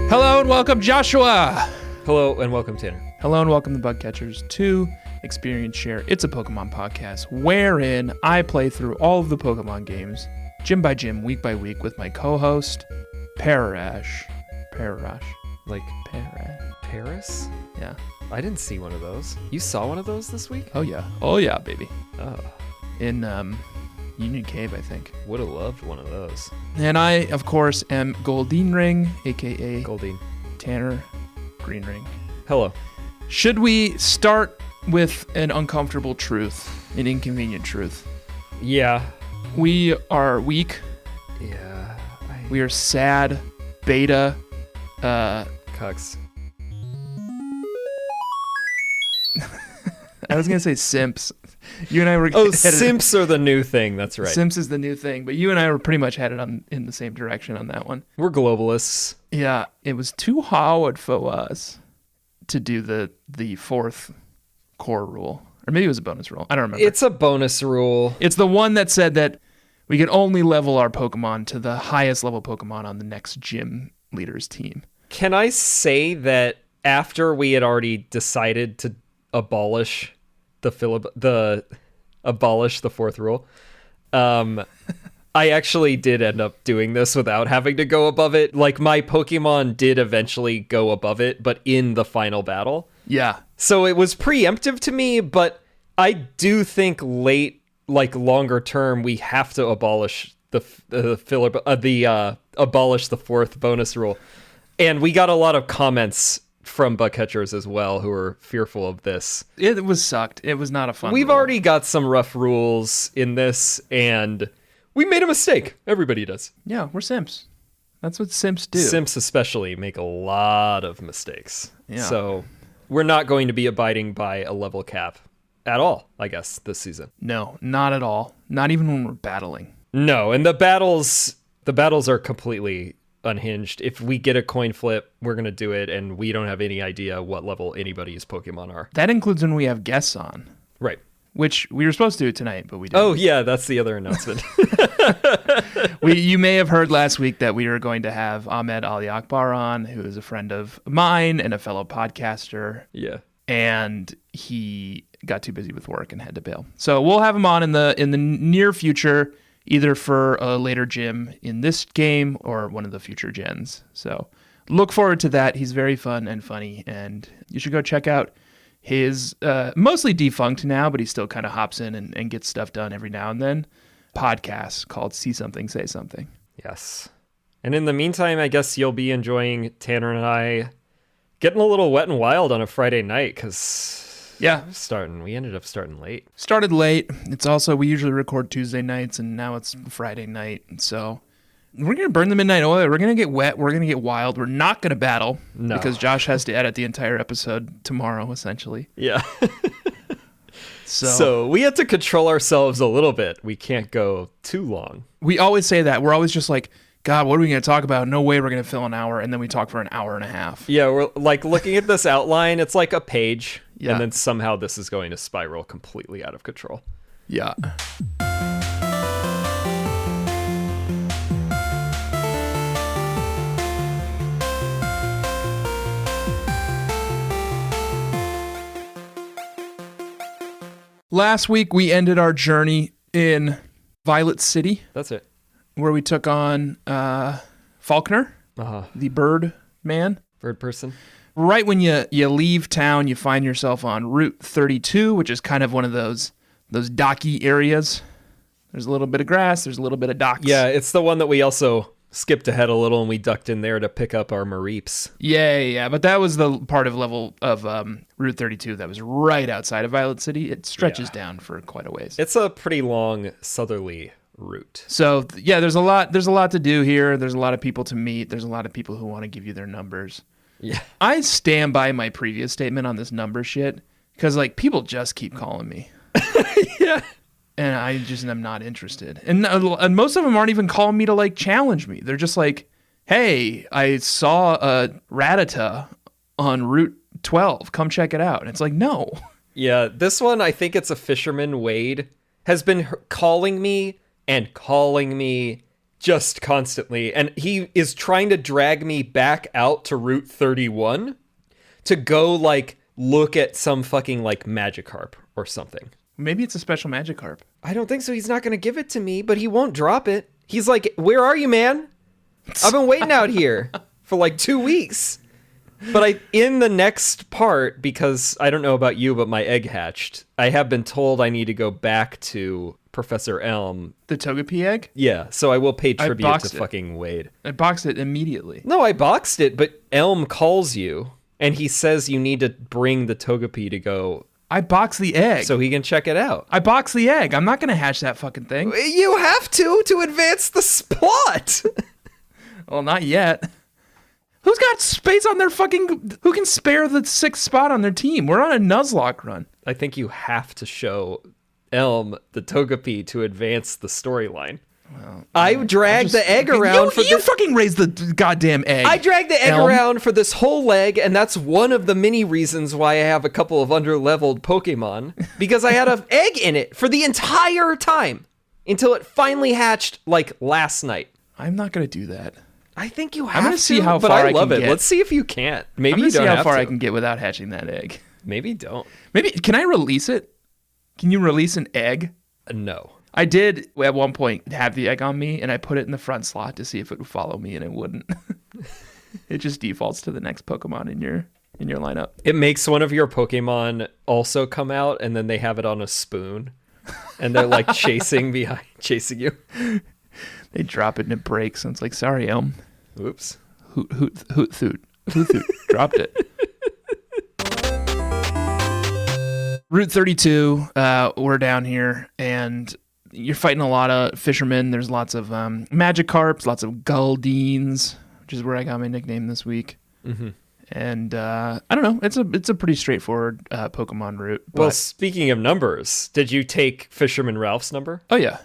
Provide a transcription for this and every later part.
Hello and welcome, Joshua. Hello and welcome, Tanner. Hello and welcome to Bug Catchers 2 Experience Share. It's a Pokemon podcast wherein I play through all of the Pokemon games, gym by gym, week by week, with my co-host, Pararash. Like Paris? Yeah. I didn't see one of those. You saw one of those this week? Oh yeah, baby. Oh. In Union Cave, I think. Would have loved one of those. And I, of course, am Goldeen Ring, aka Goldeen. Tanner Green Ring. Hello. Should we start with an uncomfortable truth, an inconvenient truth? Yeah. We are weak. Yeah. We are sad. Beta. Cucks. I was going to say simps. You and I were... Simps are the new thing. That's right. Simps is the new thing. But you and I were pretty much headed in the same direction on that one. We're globalists. Yeah. It was too hard for us to do the fourth core rule. Or maybe it was a bonus rule. I don't remember. It's a bonus rule. It's the one that said that we can only level our Pokemon to the highest level Pokemon on the next gym leader's team. Can I say that after we had already decided to abolish abolish the fourth rule, I actually did end up doing this without having to go above it. Like, my Pokemon did eventually go above it, but in the final battle. Yeah. So it was preemptive to me, but I do think longer term, we have to abolish abolish the fourth bonus rule. And we got a lot of comments from bug catchers as well who are fearful of this. It was sucked. It was not a fun We've rule. already got some rough rules in this, and we made a mistake. Everybody does. Yeah, we're simps. That's what simps do. Simps especially make a lot of mistakes. Yeah. So we're not going to be abiding by a level cap at all, I guess, this season. No, not at all. Not even when we're battling. No, and the battles are completely unhinged. If we get a coin flip, we're going to do it, and we don't have any idea what level anybody's Pokemon are. That includes when we have guests on. Right. Which we were supposed to do tonight, but we didn't. Oh, yeah, that's the other announcement. You may have heard last week that we were going to have Ahmed Ali Akbar on, who is a friend of mine and a fellow podcaster. Yeah. And he got too busy with work and had to bail. So we'll have him on in the near future, either for a later gym in this game or one of the future gens. So look forward to that. He's very fun and funny, and you should go check out his mostly defunct now, but he still kind of hops in and gets stuff done every now and then, podcast called See Something, Say Something. Yes. And in the meantime, I guess you'll be enjoying Tanner and I getting a little wet and wild on a Friday night, because we ended up starting late. Started late. It's also, we usually record Tuesday nights, and now it's Friday night. So we're going to burn the midnight oil. We're going to get wet. We're going to get wild. We're not going to battle. No. Because Josh has to edit the entire episode tomorrow, essentially. Yeah. So we have to control ourselves a little bit. We can't go too long. We always say that. We're always just like, God, what are we going to talk about? No way we're going to fill an hour. And then we talk for an hour and a half. Yeah, we're like looking at this outline. It's like a page. Yeah. And then somehow this is going to spiral completely out of control. Yeah. Last week, we ended our journey in Violet City. That's it. Where we took on Faulkner, the bird man. Bird person. Right when you leave town, you find yourself on Route 32, which is kind of one of those docky areas. There's a little bit of grass. There's a little bit of docks. Yeah, it's the one that we also skipped ahead a little and we ducked in there to pick up our Mareeps. Yeah. But that was the part of Route 32 that was right outside of Violet City. It stretches down for quite a ways. It's a pretty long southerly route. So yeah, there's a lot to do here. There's a lot of people to meet. There's a lot of people who want to give you their numbers. Yeah. I stand by my previous statement on this number shit because like people just keep calling me. Yeah. And I just am not interested. And most of them aren't even calling me to like challenge me. They're just like, hey, I saw a Rattata on Route 12. Come check it out. And it's like, no. Yeah, this one, I think it's a Fisherman, Wade, has been calling me and calling me just constantly. And he is trying to drag me back out to Route 31 to go, like, look at some fucking, like, Magikarp or something. Maybe it's a special Magikarp. I don't think so. He's not going to give it to me, but he won't drop it. He's like, where are you, man? I've been waiting out here for like 2 weeks. But in the next part, because I don't know about you, but my egg hatched, I have been told I need to go back to Professor Elm. The Togepi egg? Yeah, so I will pay tribute to fucking Wade. I boxed it immediately. No, I boxed it, but Elm calls you, and he says you need to bring the Togepi to go... I boxed the egg. So he can check it out. I boxed the egg. I'm not going to hatch that fucking thing. You have to advance the plot. Well, not yet. Who's got space on their fucking... Who can spare the 6th spot on their team? We're on a Nuzlocke run. I think you have to show Elm the Togepi to advance the storyline. Well, I dragged the egg around for you fucking raised the goddamn egg. I dragged the egg around for this whole leg, and that's one of the many reasons why I have a couple of underleveled Pokemon, because I had an egg in it for the entire time until it finally hatched, like, last night. I'm not going to do that. I think you have to. I'm going to see how far I love it. Let's see if you can't. Maybe you don't have to. See how far I can get without hatching that egg. Maybe don't. Maybe, can I release it? Can you release an egg? No. I did at one point have the egg on me, and I put it in the front slot to see if it would follow me, and it wouldn't. It just defaults to the next Pokemon in your lineup. It makes one of your Pokemon also come out, and then they have it on a spoon, and they're like chasing you. They drop it and it breaks, and it's like, sorry, Elm. Oops. Hoot, dropped it. Route 32, we're down here, and you're fighting a lot of fishermen. There's lots of Magikarps, lots of Goldeens, which is where I got my nickname this week. Mm-hmm. And I don't know, it's a pretty straightforward Pokemon route. Well, speaking of numbers, did you take Fisherman Ralph's number? Oh, yeah.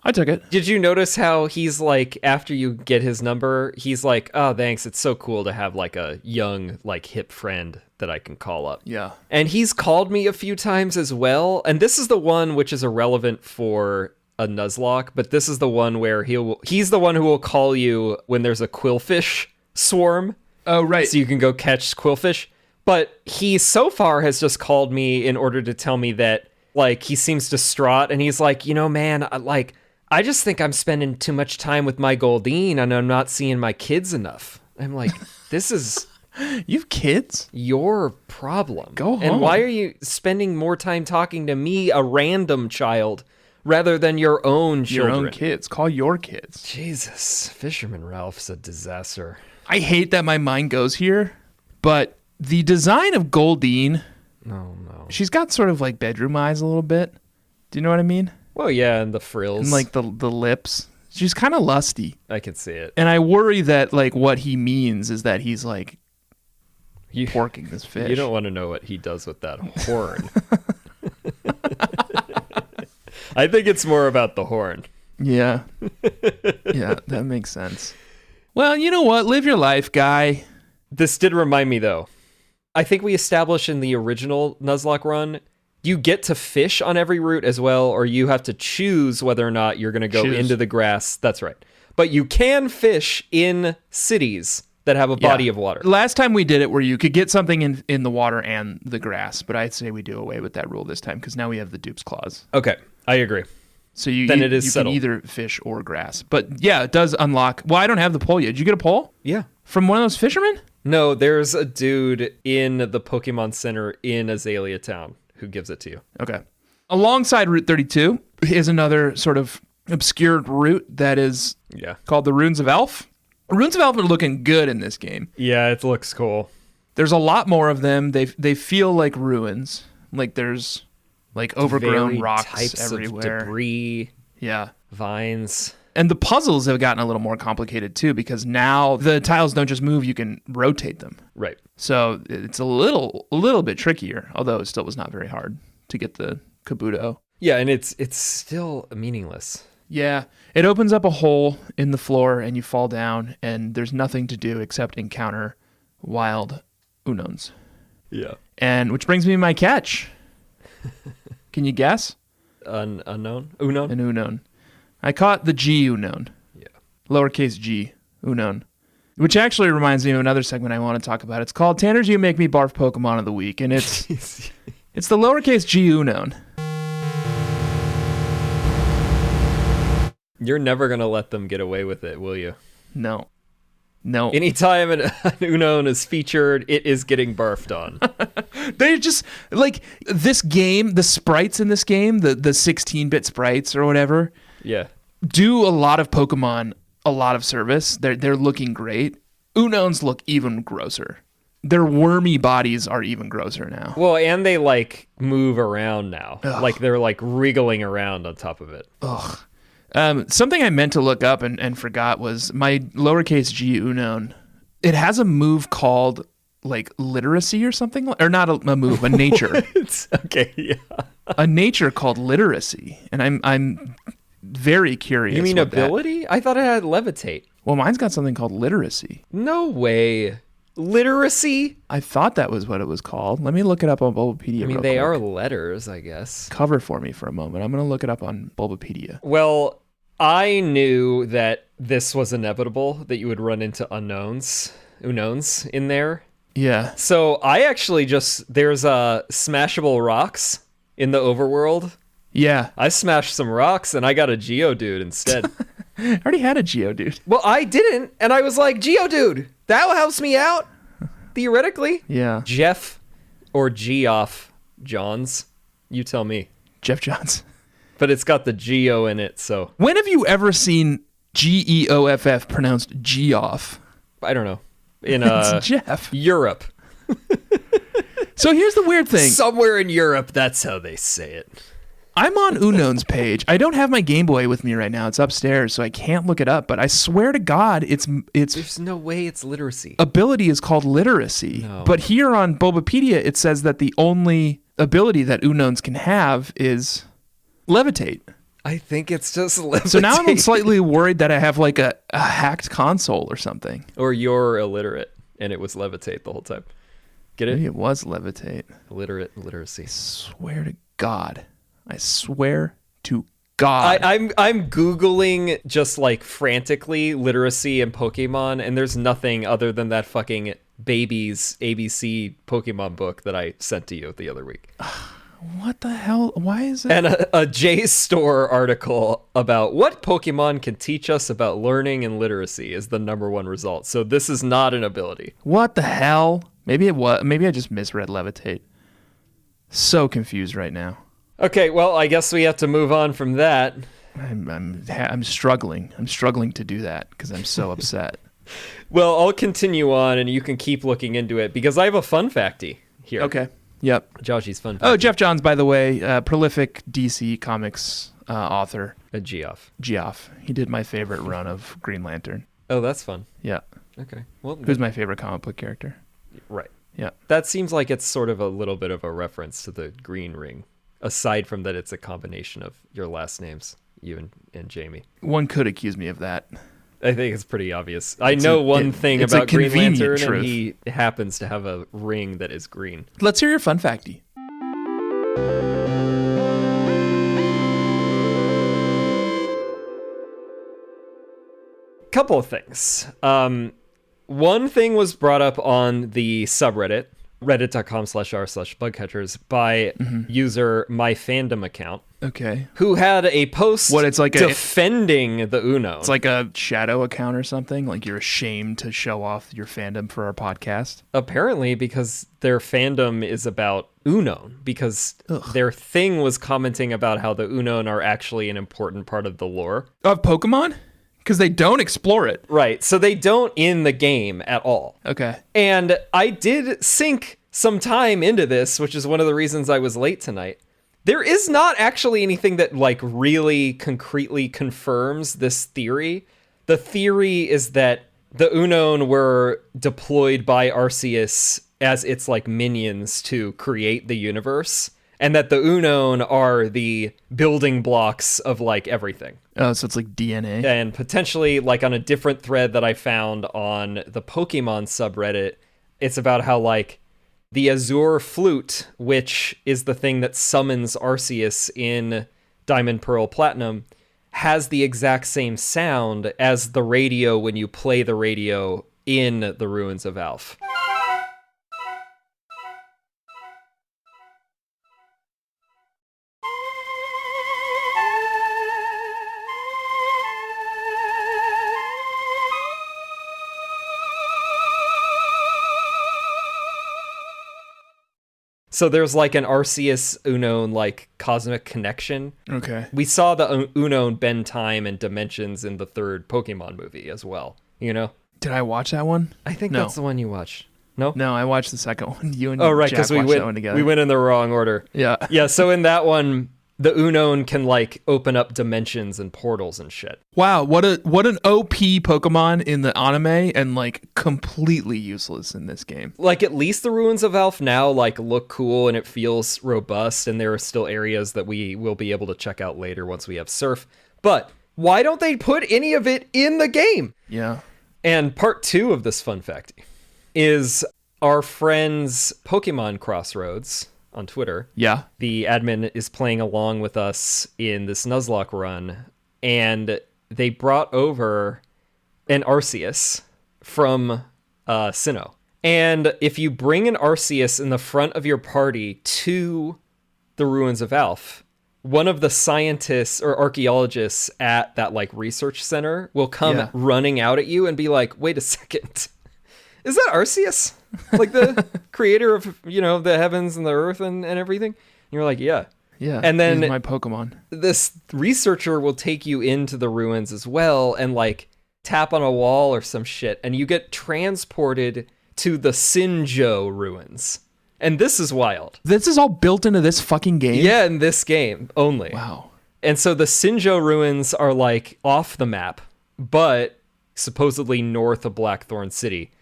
I took it. Did you notice how he's like, after you get his number, he's like, oh, thanks. It's so cool to have like a young, like hip friend that I can call up. Yeah. And he's called me a few times as well. And this is the one which is irrelevant for a Nuzlocke, but this is the one where he's the one who will call you when there's a quillfish swarm. Oh, right. So you can go catch quillfish. But he so far has just called me in order to tell me that, like, he seems distraught. And he's like, you know, man, I just think I'm spending too much time with my Goldeen and I'm not seeing my kids enough. I'm like, this is... You have kids? Your problem. Go home. And why are you spending more time talking to me, a random child, rather than your own children? Your own kids. Call your kids. Jesus. Fisherman Ralph's a disaster. I hate that my mind goes here, but the design of Goldeen... No. She's got sort of like bedroom eyes a little bit. Do you know what I mean? Well, yeah, and the frills. And like the lips. She's kind of lusty. I can see it. And I worry that like what he means is that he's like porking this fish. You don't want to know what he does with that horn. I think it's more about the horn. Yeah. Yeah, that makes sense. Well, you know what? Live your life, guy. This did remind me, though. I think we established in the original Nuzlocke run, you get to fish on every route as well, or you have to choose whether or not you're going to go into the grass. That's right. But you can fish in cities that have a body of water. Last time we did it where you could get something in the water and the grass, but I'd say we do away with that rule this time because now we have the dupes clause. Okay, I agree. So you can either fish or grass. But yeah, it does unlock... Well, I don't have the pole yet. Did you get a pole? Yeah. From one of those fishermen? No, there's a dude in the Pokemon Center in Azalea Town who gives it to you. Okay. Alongside Route 32 is another sort of obscured route that is called the Ruins of Alph. Ruins of Alph are looking good in this game. Yeah, it looks cool. There's a lot more of them. They feel like ruins. Like there's like overgrown rocks types everywhere. Of debris. Yeah. Vines. And the puzzles have gotten a little more complicated too because now the tiles don't just move, you can rotate them. Right. So it's a little bit trickier, although it still was not very hard to get the Kabuto. Yeah, and it's still meaningless. Yeah. It opens up a hole in the floor and you fall down and there's nothing to do except encounter wild Unons. Yeah. And which brings me to my catch. Can you guess? Unknown? Unknown? An Unknown. I caught the G Unknown. Yeah. Lowercase g, Unown. Which actually reminds me of another segment I want to talk about. It's called Tanner's You Make Me Barf Pokemon of the Week, and it's it's the lowercase g Unown. You're never going to let them get away with it, will you? No. Anytime an Unown is featured, it is getting barfed on. They just, like, this game, the sprites in this game, the 16-bit sprites or whatever, yeah, do a lot of Pokemon a lot of service. They're looking great. Unowns look even grosser. Their wormy bodies are even grosser now. Well, and they, like, move around now. Ugh. Like, they're, like, wriggling around on top of it. Ugh. Something I meant to look up and forgot was my lowercase g Unown. It has a move called like literacy or something, or not a move, a nature. Okay, yeah. A nature called literacy, and I'm very curious. You mean ability? I thought it had levitate. Well, mine's got something called literacy. No way. Literacy? I thought that was what it was called. Let me look it up on Bulbapedia. I mean, they are letters, I guess. Cover for me for a moment. I'm going to look it up on Bulbapedia. Well, I knew that this was inevitable, that you would run into unknowns in there. Yeah. So I actually there's smashable rocks in the overworld. Yeah. I smashed some rocks and I got a Geodude instead. I already had a Geodude. Well, I didn't, and I was like, Geodude, that helps me out, theoretically. Yeah. Jeff or Geoff Johns, you tell me. Jeff Johns. But it's got the Geo in it, so. When have you ever seen Geoff pronounced Geoff? I don't know. In It's Jeff. Europe. So here's the weird thing. Somewhere in Europe, that's how they say it. I'm on Unown's page. I don't have my Game Boy with me right now. It's upstairs, so I can't look it up. But I swear to God, it's There's no way it's literacy. ability is called literacy. No. But here on Bulbapedia, it says that the only ability that Unowns can have is levitate. I think it's just levitate. So now I'm slightly worried that I have like a hacked console or something. Or you're illiterate, and it was levitate the whole time. Get it? Maybe it was levitate. Literacy. I swear to God. I'm Googling just like frantically literacy and Pokemon, and there's nothing other than that fucking baby's ABC Pokemon book that I sent to you the other week. What the hell? Why is it? And a JSTOR article about what Pokemon can teach us about learning and literacy is the #1 result. So this is not an ability. What the hell? Maybe it was. Maybe I just misread levitate. So confused right now. Okay, well, I guess we have to move on from that. I'm struggling. I'm struggling to do that because I'm so upset. Well, I'll continue on, and you can keep looking into it because I have a fun facty here. Okay. Yep. Joshy's fun facty. Oh, Jeff Johns, by the way, prolific DC Comics author. A Geoff. Geoff. He did my favorite run of Green Lantern. Oh, that's fun. Yeah. Okay. Well, Who's my favorite comic book character? Right. Yeah. That seems like it's sort of a little bit of a reference to the Green Ring, aside from that it's a combination of your last names, you and Jamie. One could accuse me of that. I think it's pretty obvious. I know one thing it's about a Green convenient Lantern, truth. and he happens to have a ring that is green. Let's hear your fun facty. Couple of things. One thing was brought up on the subreddit, reddit.com/r/bugcatchers, by user myfandom Okay. who had a post It's like defending the Unown. It's like a shadow account or something. Like you're ashamed to show off your fandom for our podcast. Apparently, because their fandom is about Unown, because their thing was commenting about how the Unown are actually an important part of the lore. Of Pokemon? Because they don't explore it. Right, so they don't in the game at all. Okay. And I did sink some time into this, which is one of the reasons I was late tonight. There is not actually anything that like really concretely confirms this theory. The theory is that the Unown were deployed by Arceus as its like minions to create the universe, and that the Unown are the building blocks of like everything. Oh, so it's like DNA. And potentially, like on a different thread that I found on the Pokemon subreddit, it's about how like the Azure Flute, which is the thing that summons Arceus in Diamond, Pearl, Platinum, has the exact same sound as the radio when you play the radio in the Ruins of Alph. So there's like an Arceus Unown like cosmic connection. Okay. We saw the Unown bend time and dimensions in the third Pokemon movie as well, you know? Did I watch that one? I think No. that's the one you watched. No? No, I watched the second one. You and Oh, right, Jack because we watched that one went, together. we went in the wrong order. Yeah. Yeah, so in that one, the Unown can like open up dimensions and portals and shit. Wow, what an OP Pokemon in the anime and like completely useless in this game. Like at least the Ruins of Alph now like look cool and it feels robust, and there are still areas that we will be able to check out later once we have Surf. But why don't they put any of it in the game? Yeah. And part 2 of this fun fact is our friends Pokemon Crossroads on Twitter. Yeah. The admin is playing along with us in this Nuzlocke run, and they brought over an Arceus from Sinnoh. And if you bring an Arceus in the front of your party to the Ruins of Alph, one of the scientists or archaeologists at that like research center will come running out at you and be like, wait a second. Is that Arceus? Like the creator of, you know, the heavens and the earth and everything? And you're like, yeah. Yeah. And then he's my Pokemon. This researcher will take you into the ruins as well and like tap on a wall or some shit, and you get transported to the Sinjo ruins. And this is wild. This is all built into this fucking game? Yeah, in this game only. Wow. And so the Sinjo ruins are like off the map, but supposedly north of Blackthorn City.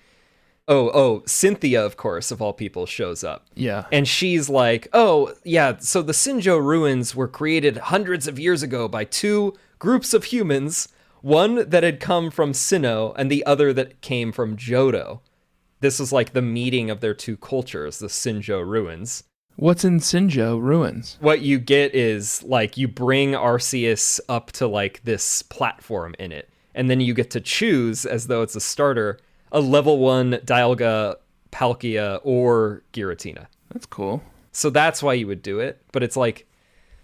Oh, Cynthia, of course, of all people, shows up. Yeah. And she's like, oh, yeah, so the Sinjo ruins were created hundreds of years ago by 2 groups of humans, one that had come from Sinnoh and the other that came from Johto. This was like the meeting of their 2 cultures, the Sinjo ruins. What's in Sinjo ruins? What you get is like you bring Arceus up to like this platform in it, and then you get to choose, as though it's a starter, a level 1 Dialga, Palkia, or Giratina. That's cool. So that's why you would do it. But it's like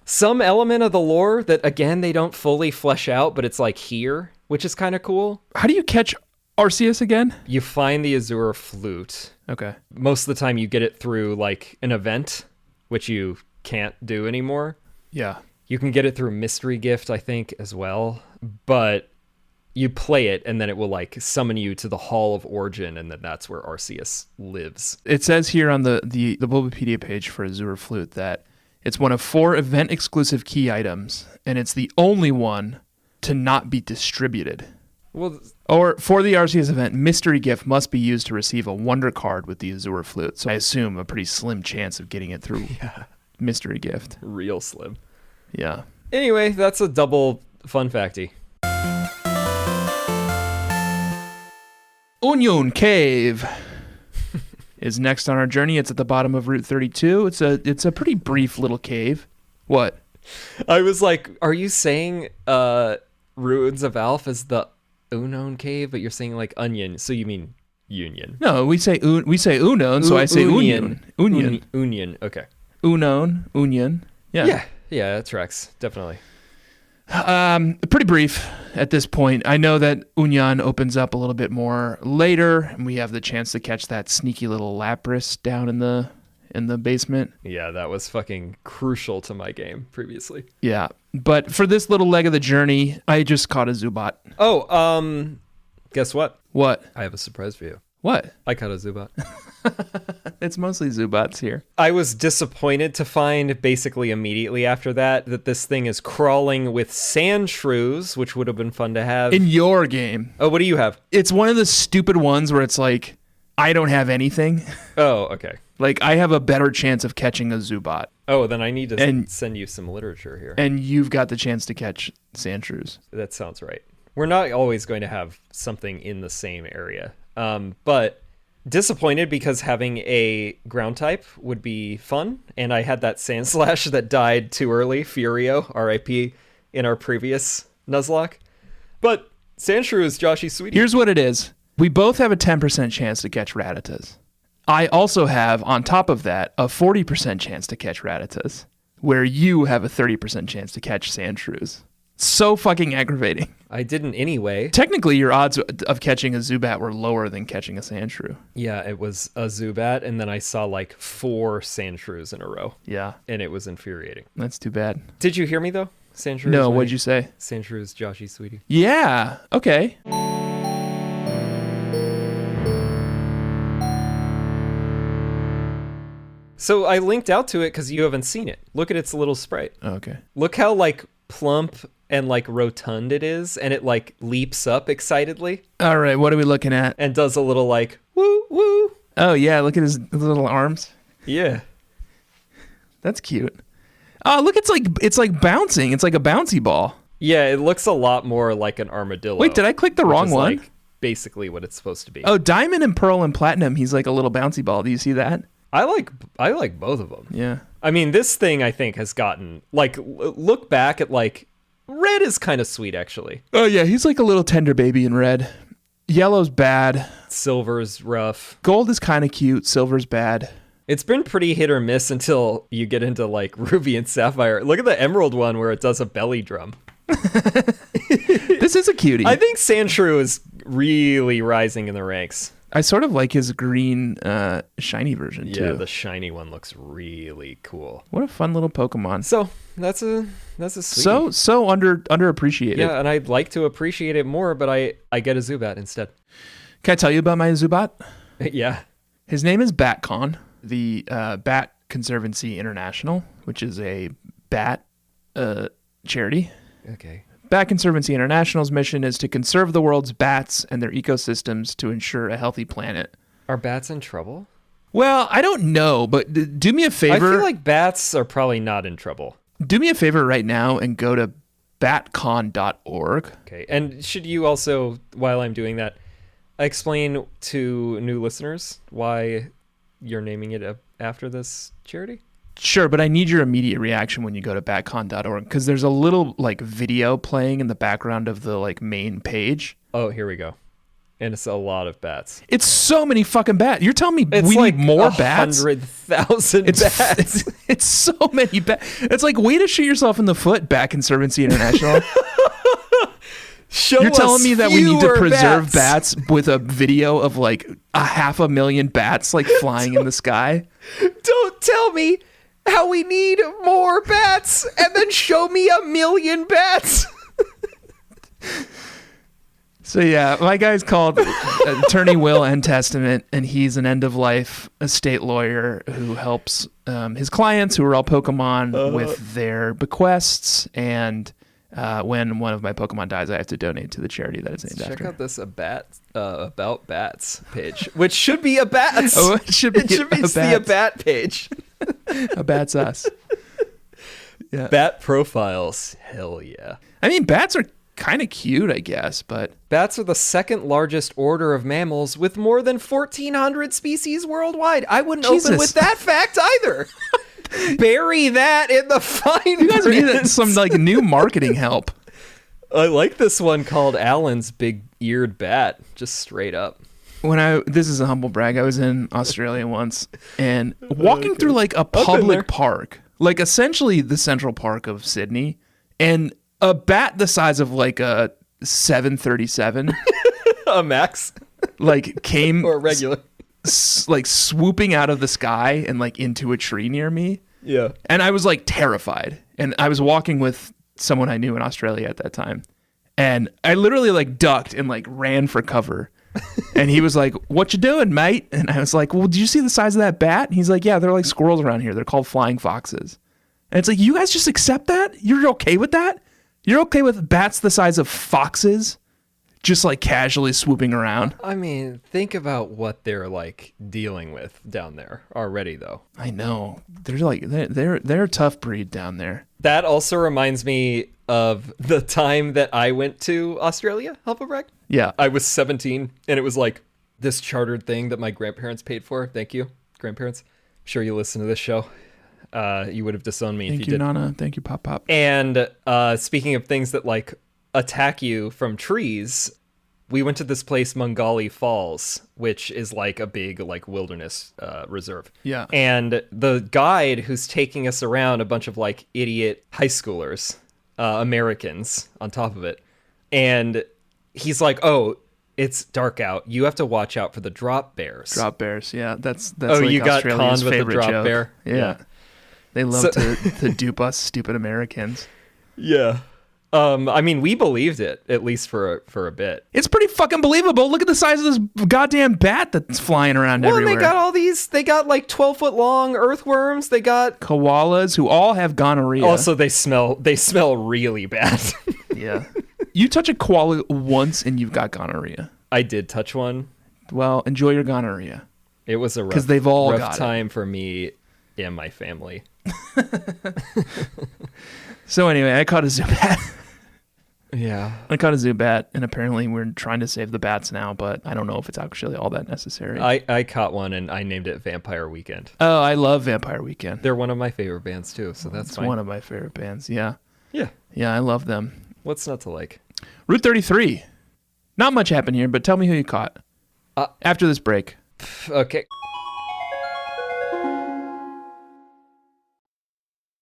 some element of the lore that, again, they don't fully flesh out, but it's like here, which is kind of cool. How do you catch Arceus again? You find the Azure Flute. Okay. Most of the time you get it through like an event, which you can't do anymore. Yeah. You can get it through Mystery Gift, I think, as well. But you play it, and then it will like summon you to the Hall of Origin, and then that's where Arceus lives. It says here on the Bulbapedia page for Azure Flute that it's one of 4 event-exclusive key items, and it's the only one to not be distributed. Well, Or for the Arceus event, Mystery Gift must be used to receive a Wonder Card with the Azure Flute. So I assume a pretty slim chance of getting it through Mystery Gift. real slim. Yeah. Anyway, that's a double fun facty. Onion Cave is next on our journey. It's at the bottom of Route 32. It's a pretty brief little cave. What? I was like, are you saying Ruins of Alph is the Unknown Cave, but you're saying like onion, so you mean union? No, we say unknown, so I say union. Union. Union. Okay. Unknown. Union. Yeah. Yeah, that tracks. Definitely. Pretty brief at this point. I know that Unyan opens up a little bit more later, and we have the chance to catch that sneaky little Lapras down in the basement. Yeah, that was fucking crucial to my game previously. Yeah, but for this little leg of the journey, I just caught a Zubat. Oh, guess what? What? I have a surprise for you. What? I caught a Zubat. It's mostly Zubats here. I was disappointed to find basically immediately after that this thing is crawling with sand shrews, which would have been fun to have. In your game. Oh, what do you have? It's one of the stupid ones where it's like, I don't have anything. Oh, okay. Like, I have a better chance of catching a Zubat. Oh, then I need to send you some literature here. And you've got the chance to catch Sandshrews. That sounds right. We're not always going to have something in the same area. But disappointed because having a ground type would be fun. And I had that Sandslash that died too early, Furio, RIP, in our previous Nuzlocke. But Sandshrew is Joshy Sweetie. Here's what it is. We both have a 10% chance to catch Rattatas. I also have, on top of that, a 40% chance to catch Rattatas, where you have a 30% chance to catch Sandshrews. So fucking aggravating. I didn't anyway. Technically, your odds of catching a Zubat were lower than catching a Sandshrew. Yeah, it was a Zubat, and then I saw like 4 Sandshrews in a row. Yeah. And it was infuriating. That's too bad. Did you hear me, though? Sandshrew. No, what'd you say? Sandshrew is Joshy Sweetie. Yeah, okay. So I linked out to it because you haven't seen it. Look at its little sprite. Oh, okay. Look how like plump and like rotund it is, and it like leaps up excitedly All right, what are we looking at? and does a little like woo woo. Oh, yeah, look at his little arms. Yeah. That's cute. Oh, look, it's like bouncing. It's like a bouncy ball. Yeah, it looks a lot more like an armadillo. Wait, did I click the which wrong is, one? Like basically what it's supposed to be. Oh, Diamond and Pearl and Platinum, he's like a little bouncy ball. Do you see that? I like both of them. Yeah. I mean, this thing I think has gotten like look back at like red is kind of sweet actually. Oh, yeah, he's like a little tender baby in red. Yellow's bad. Silver's rough. Gold is kind of cute. Silver's bad. It's been pretty hit or miss until you get into like Ruby and Sapphire. Look at the Emerald one where it does a belly drum. This is a cutie. I think Sandshrew is really rising in the ranks. I sort of like his green shiny version, too. Yeah, the shiny one looks really cool. What a fun little Pokemon. So that's a sweetie. So underappreciated. Yeah, and I'd like to appreciate it more, but I get a Zubat instead. Can I tell you about my Zubat? Yeah. His name is Batcon, the Bat Conservancy International, which is a bat charity. Okay. Bat Conservancy International's mission is to conserve the world's bats and their ecosystems to ensure a healthy planet. Are bats in trouble? Well, I don't know, but do me a favor. I feel like bats are probably not in trouble. Do me a favor right now and go to batcon.org. Okay. And should you also, while I'm doing that, explain to new listeners why you're naming it after this charity? Sure, but I need your immediate reaction when you go to batcon.org because there's a little like video playing in the background of the like main page. Oh, here we go. And it's a lot of bats. It's so many fucking bats. You're telling me It's we like need more bats? 100,000 bats. It's so many bats. It's like way to shoot yourself in the foot, Bat Conservancy International. You're telling me that we need to preserve bats with a video of like 500,000 bats like flying in the sky? Don't tell me how we need more bats and then show me 1,000,000 bats. So yeah, my guy's called Attorney Will End Testament, and he's an end-of-life estate lawyer who helps his clients, who are all Pokemon, with their bequests. And when one of my Pokemon dies, I have to donate to the charity that it's named after. Check out this about bats page, which should be a bats. Oh, it should be the bat page. A bat's us. Yeah. Bat profiles. Hell yeah. I mean, bats are kind of cute, I guess, but bats are the second largest order of mammals with more than 1,400 species worldwide. I wouldn't open with that fact either. Bury that in the fine print. You guys need some like new marketing help. I like this one called Alan's Big-Eared Bat, just straight up. This is a humble brag. I was in Australia once and walking through like a public park, like essentially the Central Park of Sydney, and a bat the size of like a 737, a max, like came or regular, like swooping out of the sky and like into a tree near me. Yeah, and I was like terrified. And I was walking with someone I knew in Australia at that time, and I literally like ducked and like ran for cover. And he was like, "What you doing, mate?" And I was like, "Well, did you see the size of that bat?" And he's like, "Yeah, they're like squirrels around here. They're called flying foxes." And it's like, you guys just accept that? You're okay with that? You're okay with bats the size of foxes just like casually swooping around? I mean, think about what they're like dealing with down there already, though. I know. They're like they're a tough breed down there. That also reminds me of the time that I went to Australia, Helpelbrecht. Yeah. I was 17, and it was like this chartered thing that my grandparents paid for. Thank you, grandparents. I'm sure you listen to this show. You would have disowned me if you didn't. Thank you, Nana. Thank you, Pop Pop. And speaking of things that like attack you from trees, we went to this place, Mungali Falls, which is like a big like wilderness reserve. Yeah. And the guide who's taking us around, a bunch of like idiot high schoolers, Americans on top of it. And he's like, oh, it's dark out. You have to watch out for the drop bears. Drop bears, yeah. That's oh, like you got Australia's conned with the favorite drop joke. bear? Yeah. They love to dupe us stupid Americans. Yeah. I mean, we believed it, at least for a bit. It's pretty fucking believable. Look at the size of this goddamn bat that's flying around everywhere. Well, they got all these, they got like 12-foot long earthworms. They got koalas who all have gonorrhea. Also, they smell really bad. Yeah. You touch a koala once and you've got gonorrhea. I did touch one. Well, enjoy your gonorrhea. It was a rough, 'cause they've all rough got it. time for me and my family. So anyway, I caught a Zubat. Yeah. I caught a Zubat, and apparently we're trying to save the bats now, but I don't know if it's actually all that necessary. I caught one, and I named it Vampire Weekend. Oh, I love Vampire Weekend. They're one of my favorite bands, too, so that's fine. One of my favorite bands, yeah. Yeah. Yeah, I love them. What's not to like? Route 33. Not much happened here, but tell me who you caught. After this break. Okay.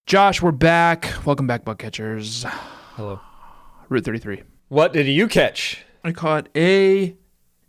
Josh, we're back. Welcome back, bug catchers. Hello. Route 33. What did you catch? I caught a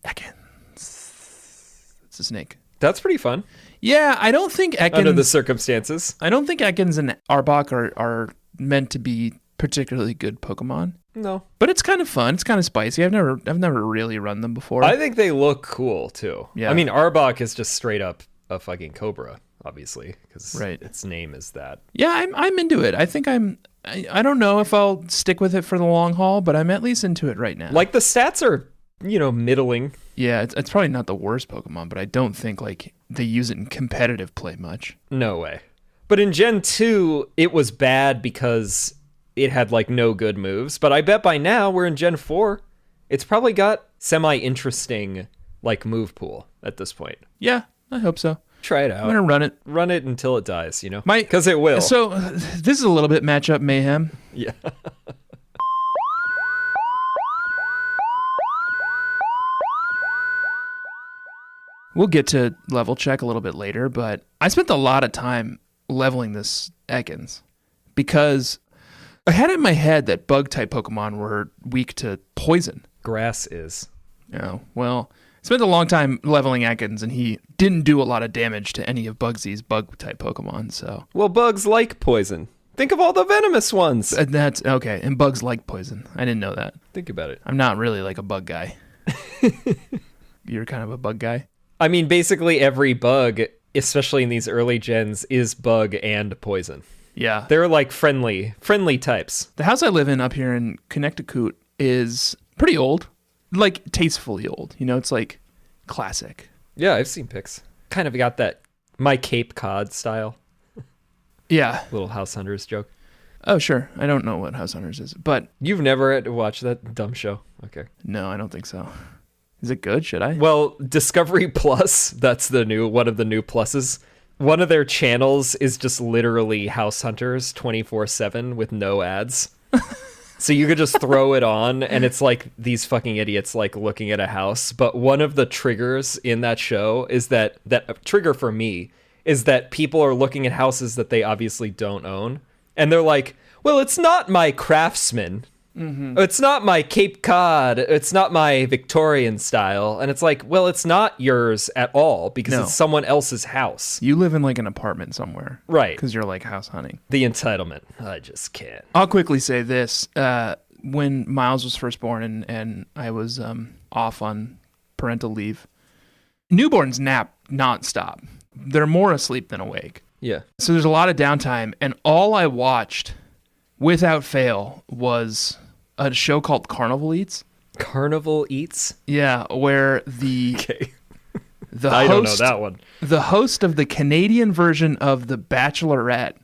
Ekans. It's a snake. That's pretty fun. Yeah, I don't think Ekans... Under the circumstances. I don't think Ekans and Arbok are meant to be particularly good Pokemon. No. But it's kind of fun. It's kind of spicy. I've never really run them before. I think they look cool, too. Yeah. I mean, Arbok is just straight up a fucking cobra, obviously, because Right. its name is that. Yeah, I'm into it. I think I don't know if I'll stick with it for the long haul, but I'm at least into it right now. Like, the stats are, middling. Yeah, it's probably not the worst Pokemon, but I don't think like they use it in competitive play much. No way. But in Gen 2, it was bad because it had like no good moves. But I bet by now we're in Gen 4. It's probably got semi-interesting like move pool at this point. Yeah, I hope so. Try it out. I'm gonna run it. Run it until it dies, My- because it will. So this is a little bit matchup mayhem. Yeah. We'll get to level check a little bit later, but I spent a lot of time leveling this Ekans because I had it in my head that bug-type Pokemon were weak to poison. Grass is. Oh, well, I spent a long time leveling Ekans, and he didn't do a lot of damage to any of Bugsy's bug-type Pokemon, so... Well, bugs like poison. Think of all the venomous ones. That's... Okay, and bugs like poison. I didn't know that. Think about it. I'm not really like a bug guy. You're kind of a bug guy? I mean, basically every bug, especially in these early gens, is bug and poison. Yeah. They're like friendly types. The house I live in up here in Connecticut is pretty old. Like, tastefully old. It's like classic. Yeah, I've seen pics. Kind of got that my Cape Cod style. Yeah. Little House Hunters joke. Oh, sure. I don't know what House Hunters is, but... You've never had to watch that dumb show? Okay. No, I don't think so. Is it good? Should I? Well, Discovery Plus, that's one of the new pluses. One of their channels is just literally House Hunters 24/7 with no ads. So you could just throw it on and it's like these fucking idiots like looking at a house. But one of the triggers in that show is that trigger for me is that people are looking at houses that they obviously don't own. And they're like, well, it's not my Craftsman. Mm-hmm. It's not my Cape Cod. It's not my Victorian style. And it's like, well, it's not yours at all because it's someone else's house. You live in like an apartment somewhere. Right. Because you're like house hunting. The entitlement. I just can't. I'll quickly say this. When Miles was first born and I was off on parental leave, newborns nap nonstop. They're more asleep than awake. Yeah. So there's a lot of downtime. And all I watched without fail was a show called Carnival Eats. Carnival Eats? Yeah, where the I don't know that one. The host of the Canadian version of The Bachelorette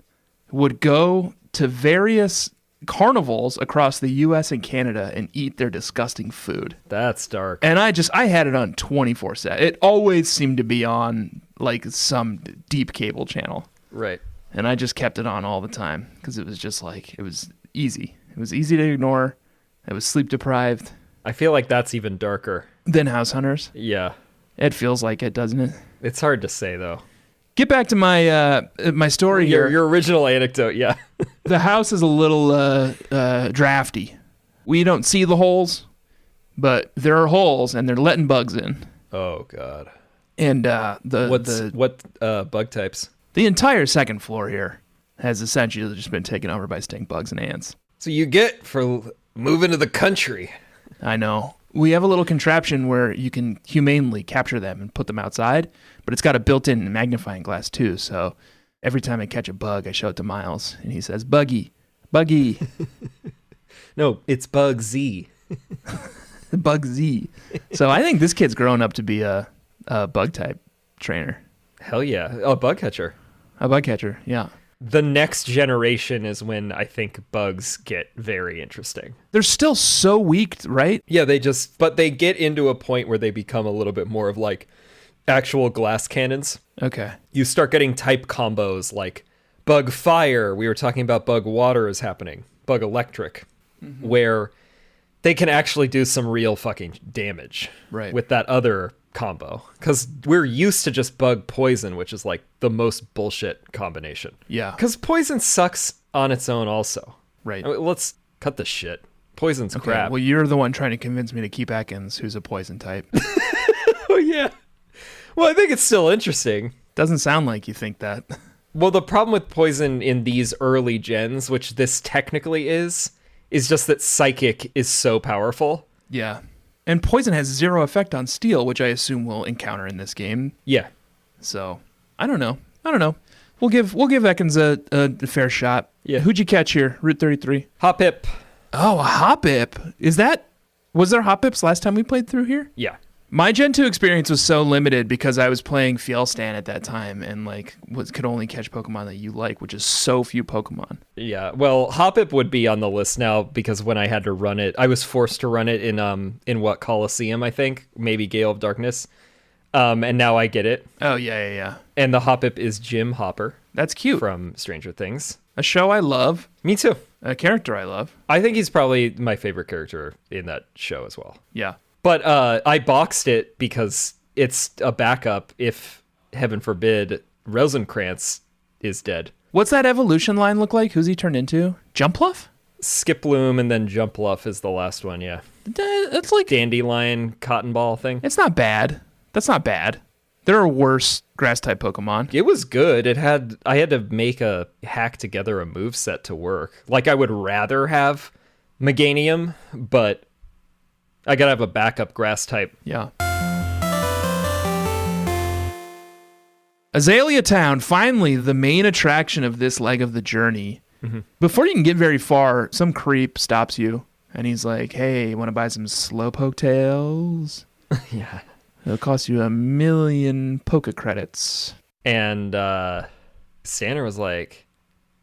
would go to various carnivals across the US and Canada and eat their disgusting food. That's dark. And I had it on 24/7. It always seemed to be on like some deep cable channel. Right. And I just kept it on all the time because it was just like, it was easy. It was easy to ignore. that was sleep deprived. I feel like that's even darker. Than house hunters. Yeah. It feels like it, doesn't it? It's hard to say, though. Get back to my my story here. Your original anecdote, yeah. The house is a little drafty. We don't see the holes, but there are holes, and they're letting bugs in. Oh, God. And what bug types? The entire second floor here has essentially just been taken over by stink bugs and ants. So you get for moving to the country. I know. We have a little contraption where you can humanely capture them and put them outside, but it's got a built-in magnifying glass too. So every time I catch a bug, I show it to Miles, and he says, "Buggy, Buggy." No, it's Bugsy. Bugsy. So I think this kid's grown up to be a bug type trainer. Hell yeah. A bug catcher. A bug catcher, yeah. The next generation is when I think bugs get very interesting. They're still so weak, right? Yeah, but they get into a point where they become a little bit more of like actual glass cannons. Okay. You start getting type combos like bug fire. We were talking about bug water is happening. Bug electric, where they can actually do some real fucking damage with that other combo. Because we're used to just bug poison, which is like the most bullshit combination. Yeah. Because poison sucks on its own also. Right. I mean, let's cut the shit. Poison's crap. Well, you're the one trying to convince me to keep Ekans, who's a poison type. Oh, yeah. Well, I think it's still interesting. Doesn't sound like you think that. Well, the problem with poison in these early gens, which this technically is just that psychic is so powerful. Yeah. And poison has 0 effect on steel, which I assume we'll encounter in this game. Yeah. So, I don't know. We'll give Ekans a fair shot. Yeah. Who'd you catch here? Route 33. Hoppip. Oh, a Hoppip. Was there Hoppips last time we played through here? Yeah. My Gen 2 experience was so limited because I was playing Fielstan at that time and could only catch Pokemon that you like, which is so few Pokemon. Yeah, well, Hoppip would be on the list now because when I had to run it, I was forced to run it in what, Coliseum, I think, maybe Gale of Darkness, and now I get it. Oh yeah. And the Hoppip is Jim Hopper. That's cute. From Stranger Things. A show I love. Me too. A character I love. I think he's probably my favorite character in that show as well. Yeah. But I boxed it because it's a backup if, heaven forbid, Rosencrantz is dead. What's that evolution line look like? Who's he turned into? Jumpluff? Skiploom and then Jumpluff is the last one, yeah. That's like... Dandelion, cotton ball thing. It's not bad. That's not bad. There are worse grass-type Pokemon. It was good. I had to hack together a moveset to work. Like, I would rather have Meganium, but... I gotta have a backup grass type. Yeah. Azalea Town, finally the main attraction of this leg of the journey. Mm-hmm. Before you can get very far, some creep stops you, and he's like, "Hey, you want to buy some Slowpoke Tails?" Yeah. It'll cost you 1,000,000 Poke credits. And Stanner was like,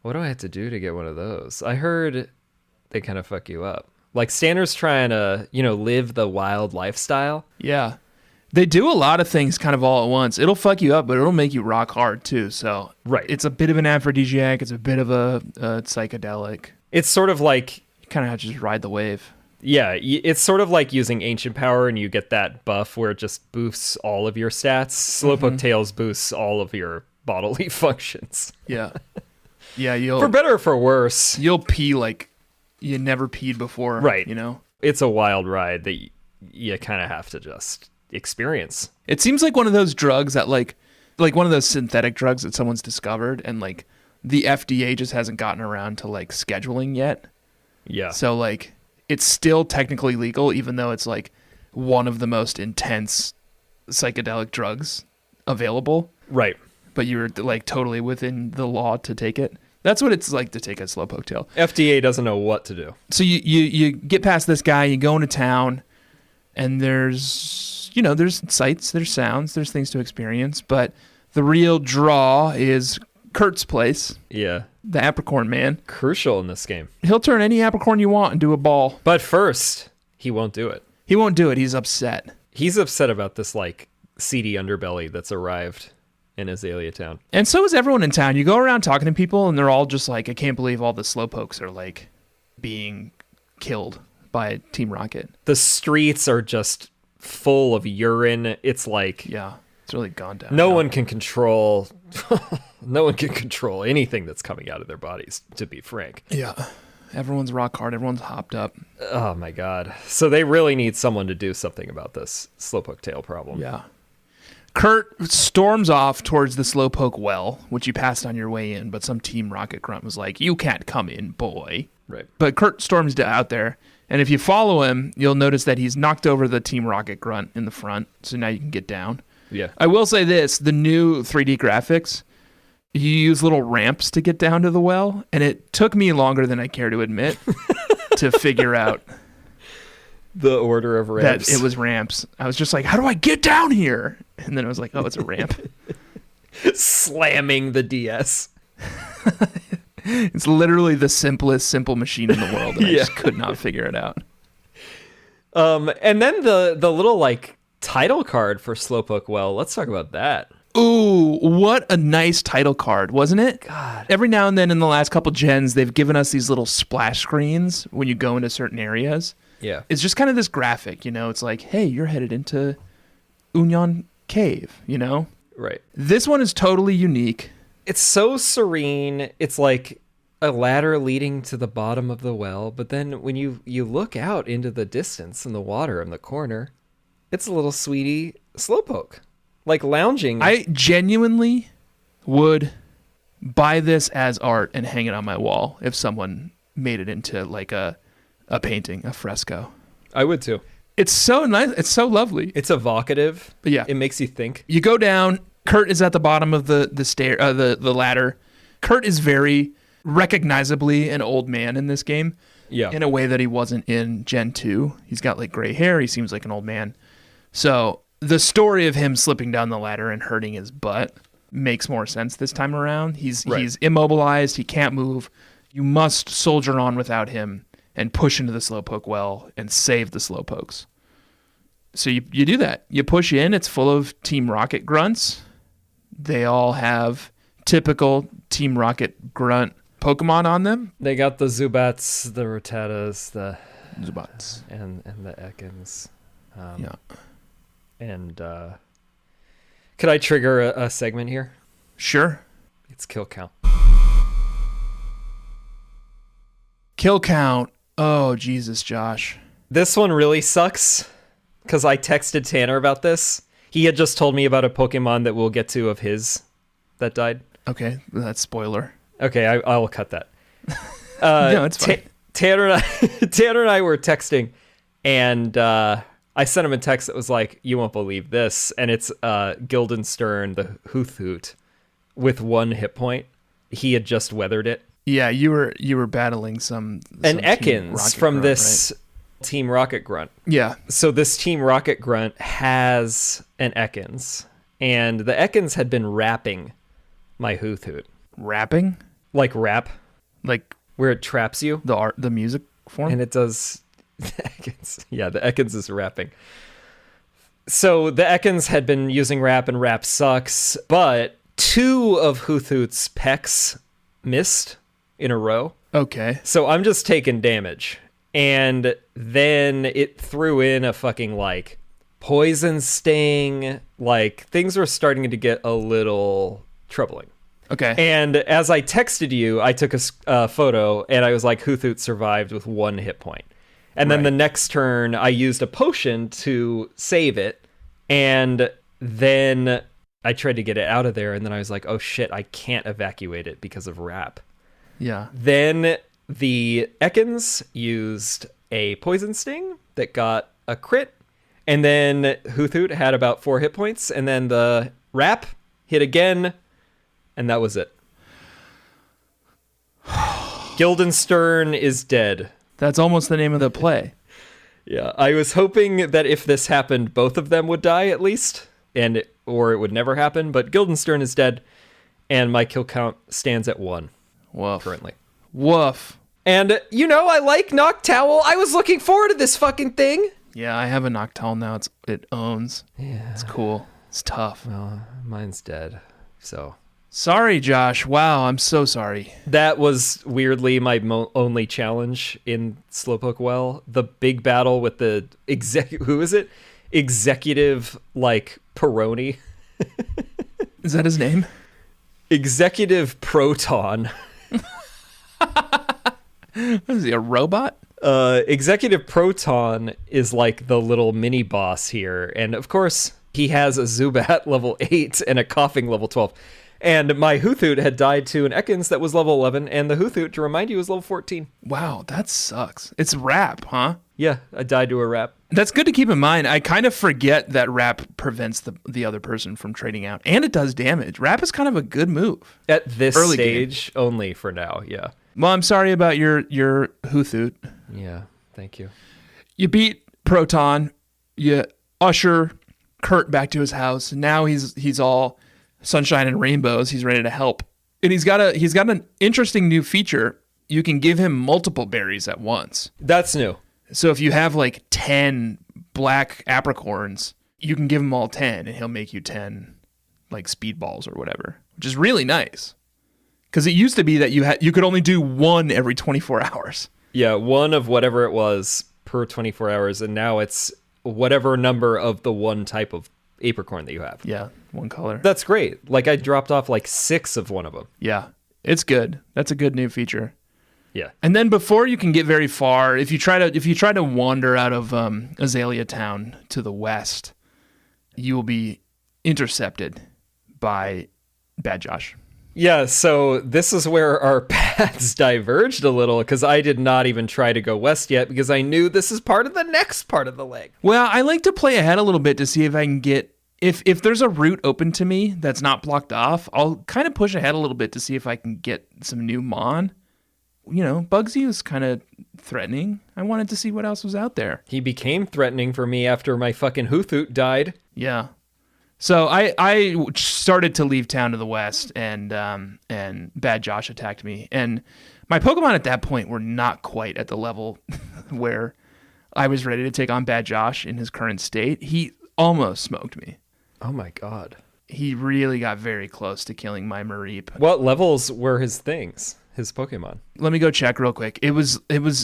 "What do I have to do to get one of those? I heard they kind of fuck you up." Like, Stanner's trying to, live the wild lifestyle. Yeah. They do a lot of things kind of all at once. It'll fuck you up, but it'll make you rock hard, too. So right. It's a bit of an aphrodisiac. It's a bit of a psychedelic. It's sort of like... You kind of have to just ride the wave. Yeah, it's sort of like using Ancient Power, and you get that buff where it just boosts all of your stats. Slowpoke Tails boosts all of your bodily functions. Yeah. Yeah, for better or for worse. You'll pee like... You never peed before, right? It's a wild ride that you kind of have to just experience. It seems like one of those drugs that like one of those synthetic drugs that someone's discovered and like the FDA just hasn't gotten around to like scheduling yet. Yeah. So like it's still technically legal, even though it's like one of the most intense psychedelic drugs available. Right. But you're like totally within the law to take it. That's what it's like to take a Slowpoke Tail. FDA doesn't know what to do. So you get past this guy, you go into town, and there's sights, there's sounds, there's things to experience, but the real draw is Kurt's place. Yeah. The Apricorn Man. Crucial in this game. He'll turn any Apricorn you want into a ball. But first, he won't do it. He won't do it. He's upset. He's upset about this, like, seedy underbelly that's arrived in Azalea Town. And so is everyone in town. You go around talking to people, and they're all just like, I can't believe all the Slowpokes are, like, being killed by Team Rocket. The streets are just full of urine. It's like Yeah, it's really gone down. no one can control anything that's coming out of their bodies, to be frank. Yeah. Everyone's rock hard. Everyone's hopped up. Oh my god. So they really need someone to do something about this Slowpoke Tail problem. Yeah. Kurt storms off towards the Slowpoke Well, which you passed on your way in, but some Team Rocket grunt was like, "You can't come in, boy." Right. But Kurt storms out there, and if you follow him, you'll notice that he's knocked over the Team Rocket grunt in the front, so now you can get down. Yeah. I will say this, the new 3D graphics, you use little ramps to get down to the well, and it took me longer than I care to admit to figure out The order of ramps. that it was ramps. I was just like, how do I get down here? And then I was like, oh, it's a ramp. Slamming the DS. It's literally the simple machine in the world, and I just could not figure it out. And then the little like title card for Slowpoke Well. Let's talk about that. Ooh, what a nice title card, wasn't it? God. Every now and then in the last couple gens, they've given us these little splash screens when you go into certain areas. Yeah. It's just kind of this graphic, it's like, hey, you're headed into Unyon Cave, Right. This one is totally unique. It's so serene. It's like a ladder leading to the bottom of the well, but then when you look out into the distance in the water in the corner, it's a little sweetie Slowpoke. Like lounging. I genuinely would buy this as art and hang it on my wall if someone made it into like a painting, a fresco. I would too. It's so nice. It's so lovely. It's evocative. But yeah. It makes you think. You go down. Kurt is at the bottom of the ladder. Kurt is very recognizably an old man in this game. Yeah. In a way that he wasn't in Gen 2. He's got like gray hair. He seems like an old man. So the story of him slipping down the ladder and hurting his butt makes more sense this time around. He's immobilized. He can't move. You must soldier on without him and push into the Slowpoke Well and save the Slowpokes. So you do that. You push in. It's full of Team Rocket grunts. They all have typical Team Rocket grunt Pokemon on them. They got the Zubats, the Rattatas, the Zubats, and the Ekans. Yeah. And could I trigger a segment here? Sure. It's kill count. Kill count. Oh, Jesus, Josh. This one really sucks because I texted Tanner about this. He had just told me about a Pokemon that we'll get to of his that died. Okay, that's spoiler. Okay, I will cut that. No, it's fine. Tanner and I were texting, and I sent him a text that was like, "You won't believe this," and it's Guildenstern, the Hoothoot, with 1 hit point. He had just weathered it. Yeah, you were battling some and Team Ekans Rocket from grunt, this Team Rocket Grunt. Yeah. So this Team Rocket Grunt has an Ekans, and the Ekans had been rapping my Hoothoot. Rapping? Like rap, Like where it traps you, the music form? and it does. The Ekans, yeah, the Ekans is rapping. So the Ekans had been using rap, and rap sucks, but 2 of Hoothoot's pecs missed in a row. Okay. So I'm just taking damage. And then it threw in a fucking like poison sting. Like things were starting to get a little troubling. Okay. And as I texted you, I took a photo and I was like, Hoothoot survived with 1 hit point. And then Right. the next turn, I used a potion to save it. And then I tried to get it out of there. And then I was like, oh shit, I can't evacuate it because of rap. Yeah. Then the Ekans used a poison sting that got a crit. And then Hoothoot had about 4 hit points. And then the rap hit again. And that was it. Guildenstern is dead. That's almost the name of the play. Yeah, I was hoping that if this happened, both of them would die at least, or it would never happen. But Guildenstern is dead, and my kill count stands at 1 Woof. currently. Woof. And I like Noctowl. I was looking forward to this fucking thing. Yeah, I have a Noctowl now. It owns. Yeah, It's cool. It's tough. well, mine's dead, so Sorry, Josh. Wow, I'm so sorry. That was weirdly my only challenge in Slowpoke Well. The big battle with the who is it? Executive, like, Peroni. Is that his name? Executive Proton. What is he, a robot? Executive Proton is like the little mini boss here. And of course, he has a Zubat level 8 and a Coughing level 12. And my Hoothoot had died to an Ekans that was level 11, and the Hoothoot, to remind you, was level 14. Wow, that sucks. It's rap, huh? Yeah, I died to a rap. That's good to keep in mind. I kind of forget that rap prevents the other person from trading out, and it does damage. Rap is kind of a good move. At this Early stage, only for now, yeah. Well, I'm sorry about your Hoothoot. Yeah, thank you. You beat Proton. You usher Kurt back to his house. Now he's all sunshine and rainbows. He's ready to help. And he's got an interesting new feature. You can give him multiple berries at once. That's new. So if you have like 10 black apricorns, you can give him all 10 and he'll make you 10 like speedballs or whatever, which is really nice. Because it used to be that you could only do one every 24 hours. Yeah, one of whatever it was per 24 hours, and now it's whatever number of the one type of apricorn that you have. Yeah, one color. That's great. Like, I dropped off like 6 of one of them. Yeah, it's good. That's a good new feature. Yeah. And then before you can get very far, if you try to wander out of Azalea Town to the west, you will be intercepted by Bad Josh. Yeah, so this is where our paths diverged a little, because I did not even try to go west yet, because I knew this is part of the next part of the leg. Well, I like to play ahead a little bit to see if I can get... If there's a route open to me that's not blocked off, I'll kind of push ahead a little bit to see if I can get some new Mon. You know, Bugsy was kind of threatening. I wanted to see what else was out there. He became threatening for me after my fucking Hoothoot died. Yeah. So I started to leave town to the west, and Bad Josh attacked me. And my Pokemon at that point were not quite at the level where I was ready to take on Bad Josh in his current state. He almost smoked me. Oh my god. He really got very close to killing my Mareep. What levels were his things? His Pokemon? Let me go check real quick. It was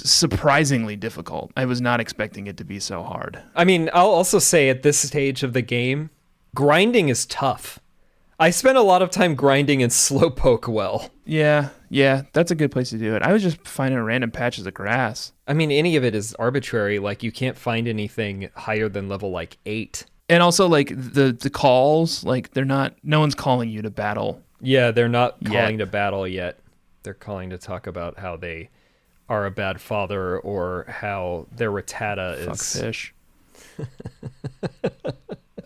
surprisingly difficult. I was not expecting it to be so hard. I mean, I'll also say at this stage of the game, grinding is tough. I spent a lot of time grinding in Slowpoke Well. Yeah, that's a good place to do it. I was just finding random patches of grass. I mean, any of it is arbitrary. Like, you can't find anything higher than level, like, 8. And also, like, the calls, like, no one's calling you to battle. Yeah, they're not calling to battle yet. They're calling to talk about how they are a bad father or how their Rattata is... Fuck fish.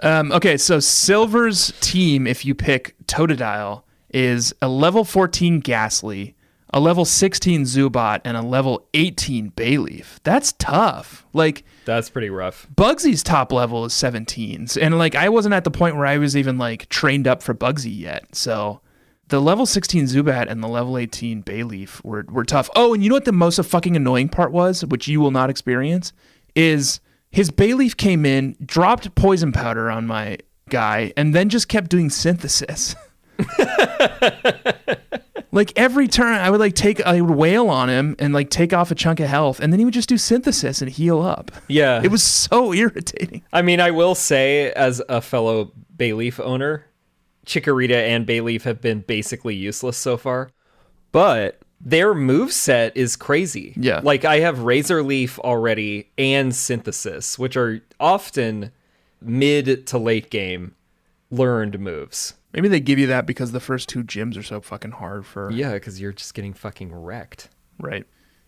Okay, so Silver's team, if you pick Totodile, is a level 14 Ghastly, a level 16 Zubat, and a level 18 Bayleaf. That's tough. Like, that's pretty rough. Bugsy's top level is 17s, and like I wasn't at the point where I was even like trained up for Bugsy yet. So the level 16 Zubat and the level 18 Bayleaf were tough. Oh, and you know what the most fucking annoying part was, which you will not experience, is his Bayleaf came in, dropped poison powder on my guy, and then just kept doing synthesis. Like every turn I would wail on him and like take off a chunk of health, and then he would just do synthesis and heal up. Yeah. It was so irritating. I mean, I will say, as a fellow Bayleaf owner, Chikorita and Bayleaf have been basically useless so far, but their moveset is crazy. Yeah. Like, I have Razor Leaf already and Synthesis, which are often mid to late game learned moves. Maybe they give you that because the first 2 gyms are so fucking hard for... Yeah, because you're just getting fucking wrecked. Right.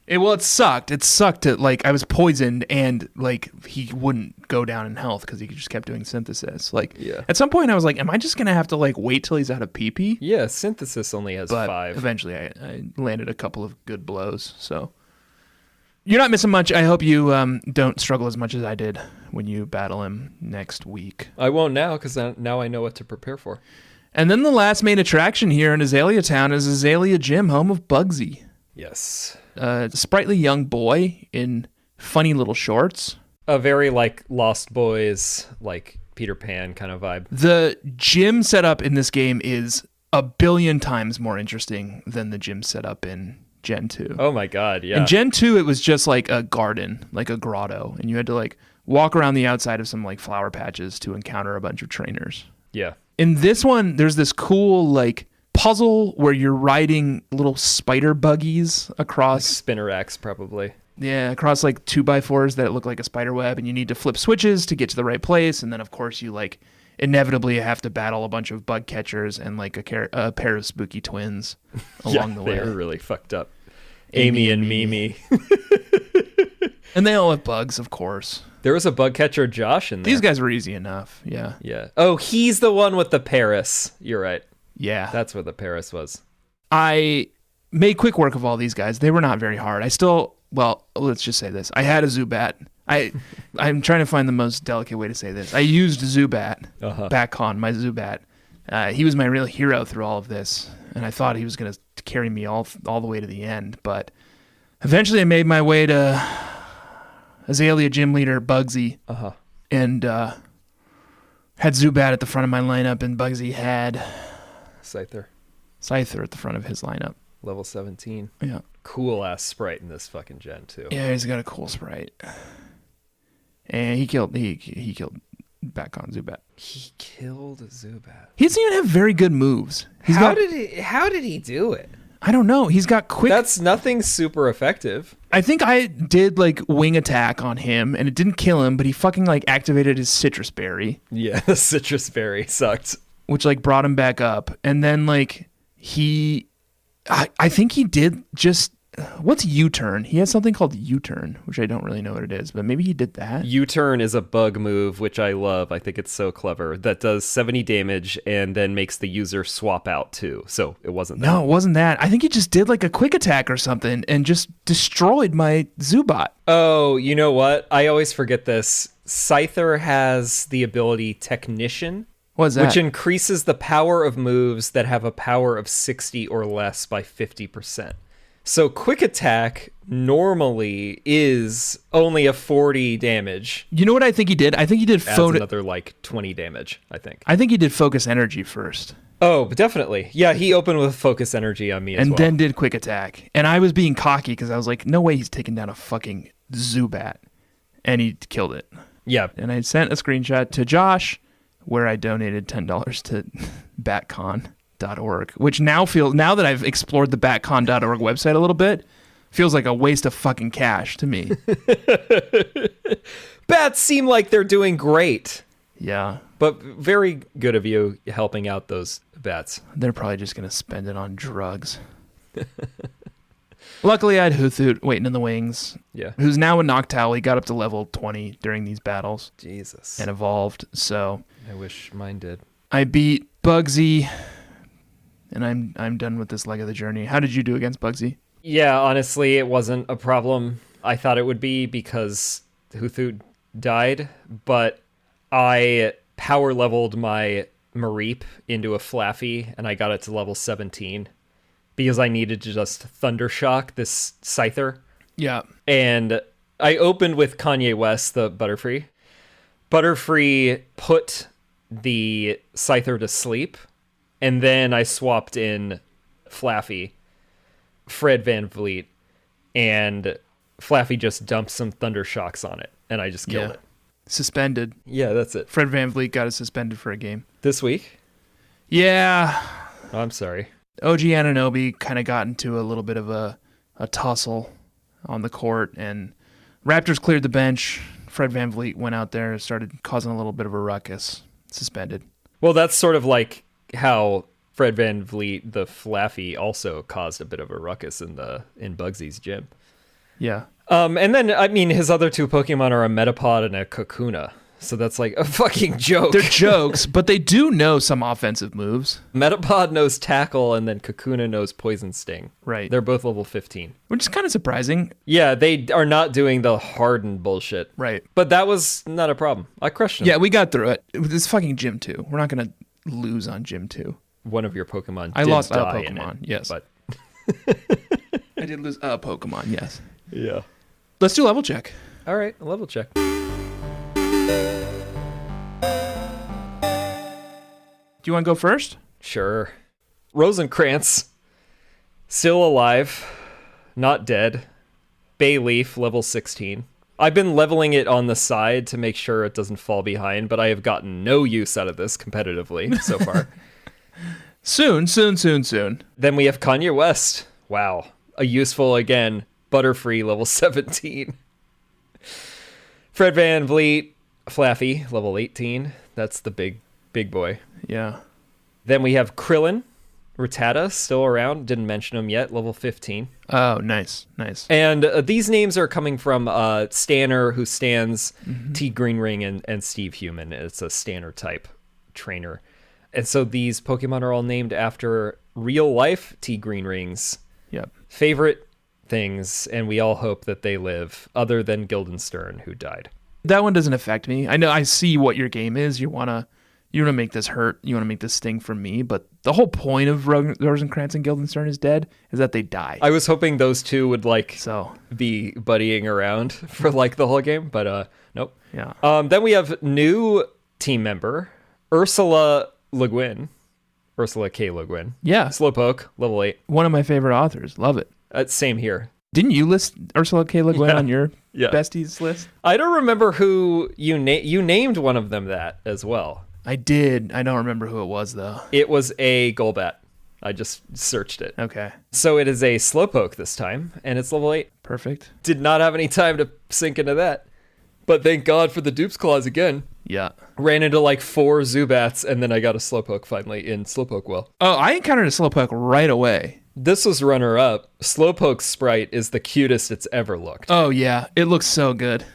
It sucked. It sucked that, like, I was poisoned and, like, he wouldn't go down in health because he just kept doing synthesis. Like, yeah. At some point I was like, am I just going to have to, like, wait till he's out of PP? Yeah, Synthesis only has 5. Eventually I landed a couple of good blows, so... You're not missing much. I hope you don't struggle as much as I did when you battle him next week. I won't now, because now I know what to prepare for. And then the last main attraction here in Azalea Town is Azalea Gym, home of Bugsy. Yes. A sprightly young boy in funny little shorts. A very, like, Lost Boys, like, Peter Pan kind of vibe. The gym setup in this game is a billion times more interesting than the gym setup in Gen 2. Oh my god, yeah. In Gen 2, it was just like a garden, like a grotto, and you had to like walk around the outside of some like flower patches to encounter a bunch of trainers. Yeah. In this one, there's this cool like puzzle where you're riding little spider buggies across Like Spinaraks, probably. Yeah, across like 2x4s that look like a spider web, and you need to flip switches to get to the right place, and then of course you like inevitably have to battle a bunch of bug catchers and like a pair of spooky twins along the way. They're really fucked up. Amy and Mimi. And they all have bugs, of course. There was a bug catcher, Josh, in there. These guys were easy enough. Yeah. Yeah. Oh, he's the one with the Paris. You're right. Yeah. That's where the Paris was. I made quick work of all these guys. They were not very hard. Well, let's just say this. I had a Zubat. I'm trying to find the most delicate way to say this. I used Zubat back on my Zubat. He was my real hero through all of this, and I thought he was going to carry me all the way to the end. But eventually, I made my way to Azalea gym leader Bugsy, and had Zubat at the front of my lineup, and Bugsy had Scyther at the front of his lineup. Level 17. Yeah. Cool ass sprite in this fucking gen too. Yeah, he's got a cool sprite. And he killed back on Zubat. He killed Zubat. He doesn't even have very good moves. How did he do it? I don't know. He's got quick. That's nothing super effective. I think I did like wing attack on him and it didn't kill him, but he fucking like activated his citrus berry. Yeah, the citrus berry sucked. Which like brought him back up. And then like I think he did just what's U-turn? He has something called U-turn, which I don't really know what it is, but maybe he did that. U-turn is a bug move, which I love. I think it's so clever. That does 70 damage and then makes the user swap out too. So it wasn't that. No, it wasn't that. I think he just did like a quick attack or something and just destroyed my Zubat. Oh, you know what? I always forget this. Scyther has the ability Technician. What is that? Which increases the power of moves that have a power of 60 or less by 50%. So quick attack normally is only a 40 damage. You know what I think he did? I think he did another like 20 damage, I think. I think he did focus energy first. Oh, definitely. Yeah, he opened with focus energy on me as well. And then did quick attack. And I was being cocky because I was like, no way he's taking down a fucking Zubat. And he killed it. Yeah. And I sent a screenshot to Josh where I donated $10 to batcon.org, which now that I've explored the batcon.org website a little bit, feels like a waste of fucking cash to me. Bats seem like they're doing great. Yeah. But very good of you helping out those bats. They're probably just going to spend it on drugs. Luckily, I had Hoothoot waiting in the wings. Yeah. Who's now a Noctowl. He got up to level 20 during these battles. Jesus. And evolved, so... I wish mine did. I beat Bugsy, and I'm done with this leg of the journey. How did you do against Bugsy? Yeah, honestly, it wasn't a problem. I thought it would be because Hoothoot died, but I power leveled my Mareep into a Flaffy, and I got it to level 17 because I needed to just Thundershock this Scyther. Yeah. And I opened with Kanye West, the Butterfree. Butterfree put the Scyther to sleep, and then I swapped in Flaffy, Fred Van Vliet, and Flaffy just dumped some Thundershocks on it, and I just killed it. Suspended. Yeah, that's it. Fred Van Vliet got us suspended for a game. This week? Yeah. Oh, I'm sorry. OG Ananobi kind of got into a little bit of a tussle on the court, and Raptors cleared the bench. Fred Van Vliet went out there and started causing a little bit of a ruckus. Suspended. Well, that's sort of like how Fred Van Vliet, the Flaffy, also caused a bit of a ruckus in Bugsy's gym. Yeah. And then, I mean, his other two Pokemon are a Metapod and a Kakuna. So that's like a fucking joke. They're jokes, but they do know some offensive moves. Metapod knows Tackle, and then Kakuna knows Poison Sting. Right. They're both level 15. Which is kind of surprising. Yeah, they are not doing the hardened bullshit. Right. But that was not a problem. I crushed them. Yeah, we got through it. This fucking Gym 2. We're not going to lose on Gym 2. One of your Pokemon I did lost a die Pokemon, in it, yes. But I did lose a Pokemon, yes. Yeah. Let's do level check. All right, a level check. Do you want to go first? Sure. Rosencrantz, still alive, not dead. Bayleaf, level 16. I've been leveling it on the side to make sure it doesn't fall behind, but I have gotten no use out of this competitively so far. Soon. Then we have Kanye West. Wow. A useful, again, Butterfree, level 17. Fred Van Vliet, Flaffy, level 18. That's the big boy. Yeah. Then we have Krillin, Rattata, still around. Didn't mention him yet, level 15. Oh, nice. And these names are coming from Stanner, who stands T. Greenring, and Steve Human. It's a Stanner type trainer. And so these Pokemon are all named after real life T. Greenring's favorite things, and we all hope that they live, other than Guildenstern, who died. That one doesn't affect me. I know, I see what your game is. You wanna make this hurt. You wanna make this sting for me. But the whole point of Rosencrantz and Guildenstern is dead is that they die. I was hoping those two would be buddying around for the whole game, but nope. Yeah. Then we have new team member Ursula K. Le Guin. Yeah. Slowpoke, level 8. One of my favorite authors. Love it. Same here. Didn't you list Ursula K. Le Guin on your besties list? I don't remember who you named one of them that as well. I did. I don't remember who it was, though. It was a Golbat. I just searched it. Okay. So it is a Slowpoke this time, and it's level 8. Perfect. Did not have any time to sink into that. But thank God for the dupes clause again. Yeah. Ran into 4 Zubats, and then I got a Slowpoke finally in Slowpoke Well. Oh, I encountered a Slowpoke right away. This was runner-up. Slowpoke's sprite is the cutest it's ever looked. Oh, yeah. It looks so good.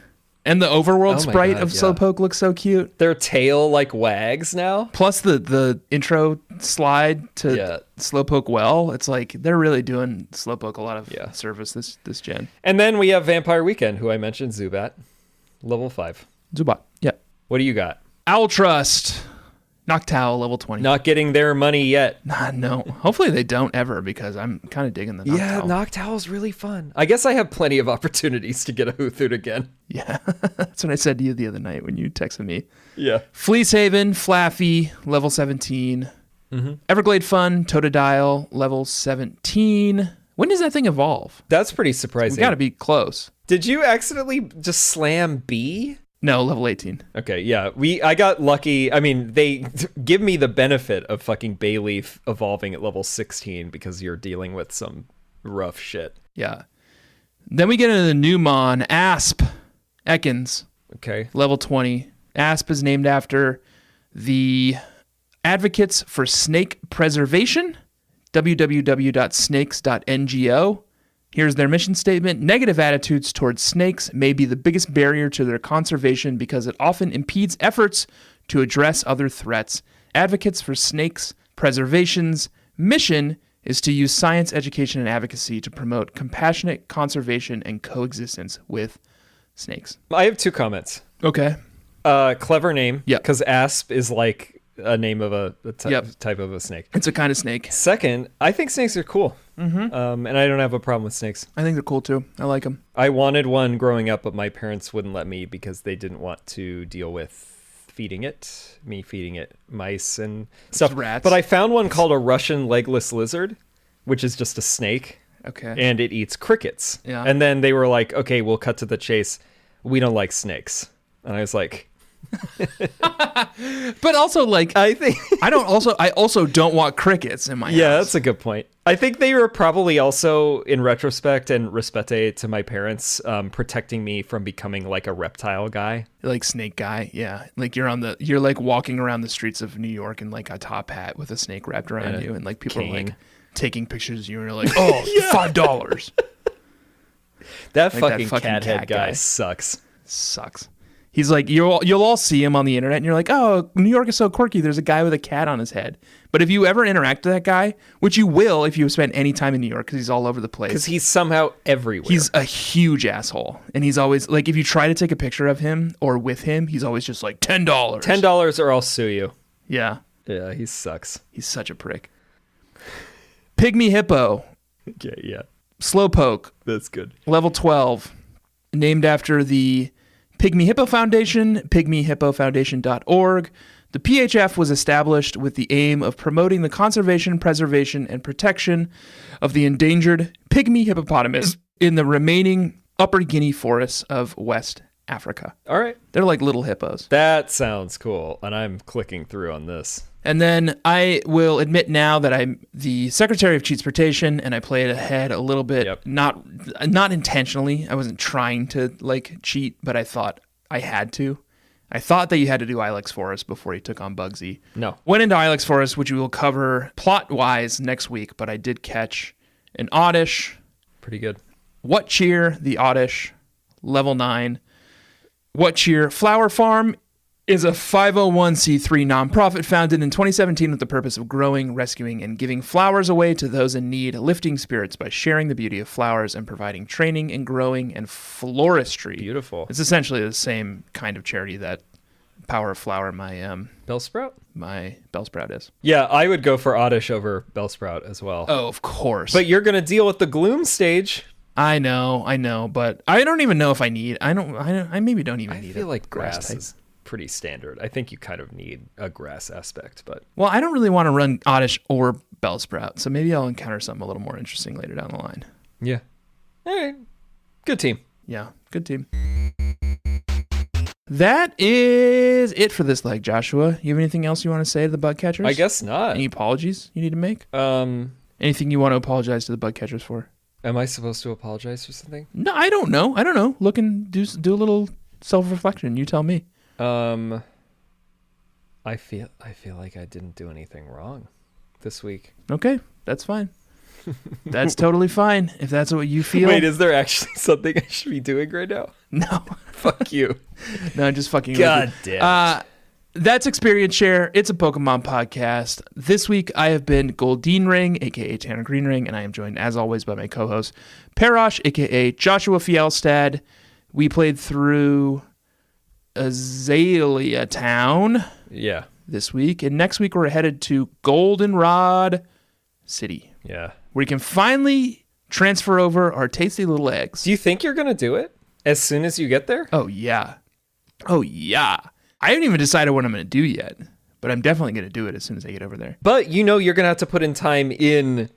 And the overworld sprite of Slowpoke looks so cute. Their tail wags now. Plus the intro slide to Slowpoke Well. It's they're really doing Slowpoke a lot of service this gen. And then we have Vampire Weekend, who I mentioned, Zubat, level 5. Zubat, yeah. What do you got? Owl Trust, Noctowl, level 20. Not getting their money yet. No. Hopefully they don't ever, because I'm kind of digging the Noctowl. Yeah, Noctowl's really fun. I guess I have plenty of opportunities to get a Hoothoot again. Yeah, that's what I said to you the other night when you texted me. Yeah. Fleecehaven, Flaffy, level 17. Everglade Fun, Totodile, level 17. When does that thing evolve? That's pretty surprising. We got to be close. Did you accidentally just slam B? No, level 18. Okay, yeah. I got lucky. I mean, they give me the benefit of fucking Bayleaf evolving at level 16 because you're dealing with some rough shit. Yeah. Then we get into the new Mon, Asp, Ekans. Okay. Level 20. Asp is named after the Advocates for Snake Preservation, www.snakes.ngo. Here's their mission statement. Negative attitudes towards snakes may be the biggest barrier to their conservation because it often impedes efforts to address other threats. Advocates for Snakes Preservation's mission is to use science, education, and advocacy to promote compassionate conservation and coexistence with snakes. I have 2 comments. Okay. Clever name. Yeah. Because asp is a name of a type of a snake. It's a kind of snake. Second, I think snakes are cool. And I don't have a problem with snakes. I think they're cool too. I like them. I wanted one growing up, but my parents wouldn't let me because they didn't want to deal with feeding it mice and stuff. Rats. But I found one called a Russian legless lizard, which is just a snake. Okay. And it eats crickets. Yeah. And then they were like, okay, we'll cut to the chase. We don't like snakes. And I was like, but also I think I also don't want crickets in my house. Yeah, that's a good point. I think they were probably also, in retrospect and respete to my parents, protecting me from becoming a reptile guy, snake guy. Yeah, you're walking around the streets of New York in a top hat with a snake wrapped around you, and people cane. are taking pictures of you, and you're like, oh, yeah. $5. That fucking cat head guy sucks. He's you'll all see him on the internet and you're like, oh, New York is so quirky. There's a guy with a cat on his head. But if you ever interact with that guy, which you will if you spend any time in New York because he's all over the place. Because he's somehow everywhere. He's a huge asshole. And he's always, if you try to take a picture of him or with him, he's always just $10. $10 or I'll sue you. Yeah. Yeah, he sucks. He's such a prick. Pygmy Hippo. Okay, yeah. Slowpoke. That's good. Level 12. Named after the Pygmy Hippo Foundation, pygmyhippofoundation.org. The PHF was established with the aim of promoting the conservation, preservation, and protection of the endangered pygmy hippopotamus in the remaining Upper Guinea forests of West Africa. All right. They're like little hippos. That sounds cool, and I'm clicking through on this. And then I will admit now that I'm the Secretary of Cheatsportation, and I played ahead a little bit, not intentionally. I wasn't trying to like cheat, but I thought I had to. I thought that you had to do Ilex Forest before you took on Bugsy. No. Went into Ilex Forest, which we will cover plot-wise next week, but I did catch an Oddish. Pretty good. What Cheer, the Oddish, level 9. What Cheer Flower Farm is a 501c3 nonprofit founded in 2017 with the purpose of growing, rescuing, and giving flowers away to those in need, lifting spirits by sharing the beauty of flowers and providing training in growing and floristry. Beautiful. It's essentially the same kind of charity that Power of Flower, my Bellsprout is. Yeah, I would go for Oddish over Bellsprout as well. Oh, of course. But you're going to deal with the Gloom stage. I know, but I don't even know if I need. I maybe don't even need. I feel like grass grass is pretty standard. I think you kind of need a grass aspect, but well, I don't really want to run Oddish or Bellsprout, so maybe I'll encounter something a little more interesting later down the line. Yeah. All right. Good team. Yeah, good team. That is it for this leg, Joshua. You have anything else you want to say to the bug catchers? I guess not. Any apologies you need to make? Anything you want to apologize to the bug catchers for? Am I supposed to apologize for something? No, I don't know. Look and do a little self-reflection. You tell me. I feel like I didn't do anything wrong this week. Okay, that's fine. That's totally fine if that's what you feel. Wait, is there actually something I should be doing right now? No. Fuck you. No, I'm just fucking God damn it. That's Experience Share. It's a Pokemon podcast. This week, I have been Goldeen Ring, a.k.a. Tanner Green Ring, and I am joined, as always, by my co-host, Parash, a.k.a. Joshua Fjellstad. We played through Azalea Town this week, and next week, we're headed to Goldenrod City. Yeah. Where you can finally transfer over our tasty little eggs. Do you think you're going to do it as soon as you get there? Oh, yeah. I haven't even decided what I'm going to do yet, but I'm definitely going to do it as soon as I get over there. But you know you're going to have to put in time in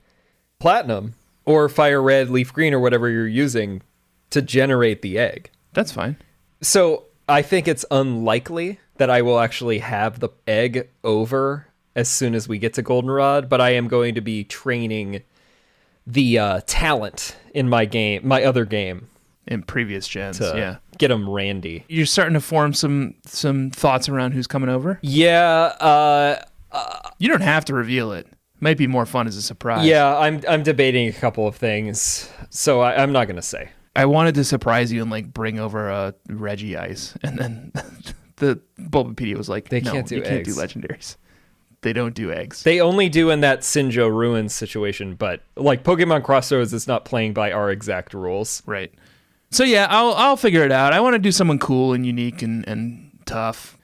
Platinum or Fire Red, Leaf Green, or whatever you're using to generate the egg. That's fine. So I think it's unlikely that I will actually have the egg over as soon as we get to Goldenrod, but I am going to be training the talent in my other game. In previous gens, yeah. Get them randy. You're starting to form some thoughts around who's coming over? Yeah. You don't have to reveal it. Might be more fun as a surprise. Yeah, I'm debating a couple of things, so I'm not going to say. I wanted to surprise you and like bring over a Reggie Ice, and then the Bulbapedia was like, you can't do legendaries. They don't do eggs. They only do in that Sinjo Ruins situation, but like Pokemon Crossroads is not playing by our exact rules. Right. So yeah, I'll figure it out. I want to do someone cool and unique and tough.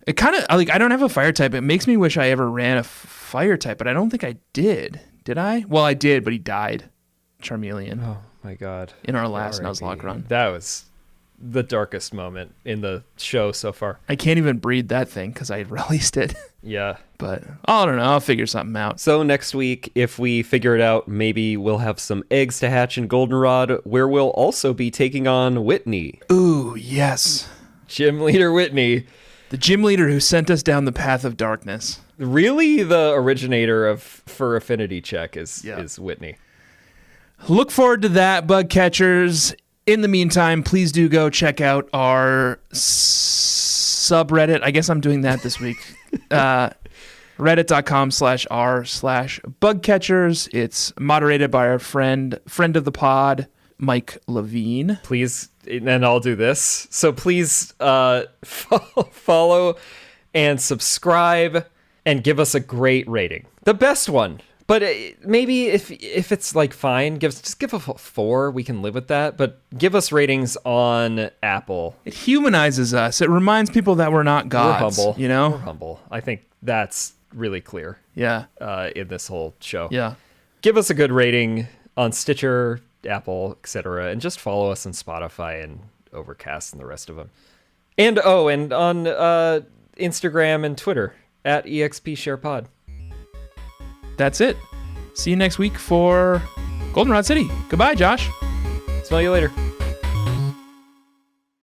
It kind of like I don't have a fire type. It makes me wish I ever ran a fire type, but I don't think I did. Did I? Well, I did, but he died. Charmeleon. Oh my god. In our last Nuzlocke run. That was the darkest moment in the show so far. I can't even breed that thing because I had released it. Yeah. But I don't know. I'll figure something out. So next week, if we figure it out, maybe we'll have some eggs to hatch in Goldenrod, where we'll also be taking on Whitney. Ooh, yes. Gym leader Whitney. The gym leader who sent us down the path of darkness. Really the originator of Fur Affinity Check is Whitney. Look forward to that, bug catchers. In the meantime, please do go check out our subreddit. I guess I'm doing that this week. reddit.com/r/bugcatchers. It's moderated by our friend of the pod, Mike Levine. Please, and I'll do this. So please follow and subscribe and give us a great rating. The best one. But maybe if it's like fine, just give a 4. We can live with that. But give us ratings on Apple. It humanizes us. It reminds people that we're not gods. We're humble. You know, we're humble. I think that's really clear. Yeah. In this whole show. Yeah. Give us a good rating on Stitcher, Apple, etc., and just follow us on Spotify and Overcast and the rest of them. And on Instagram and Twitter at EXPSharePod. That's it. See you next week for Goldenrod City. Goodbye, Josh. Smell you later.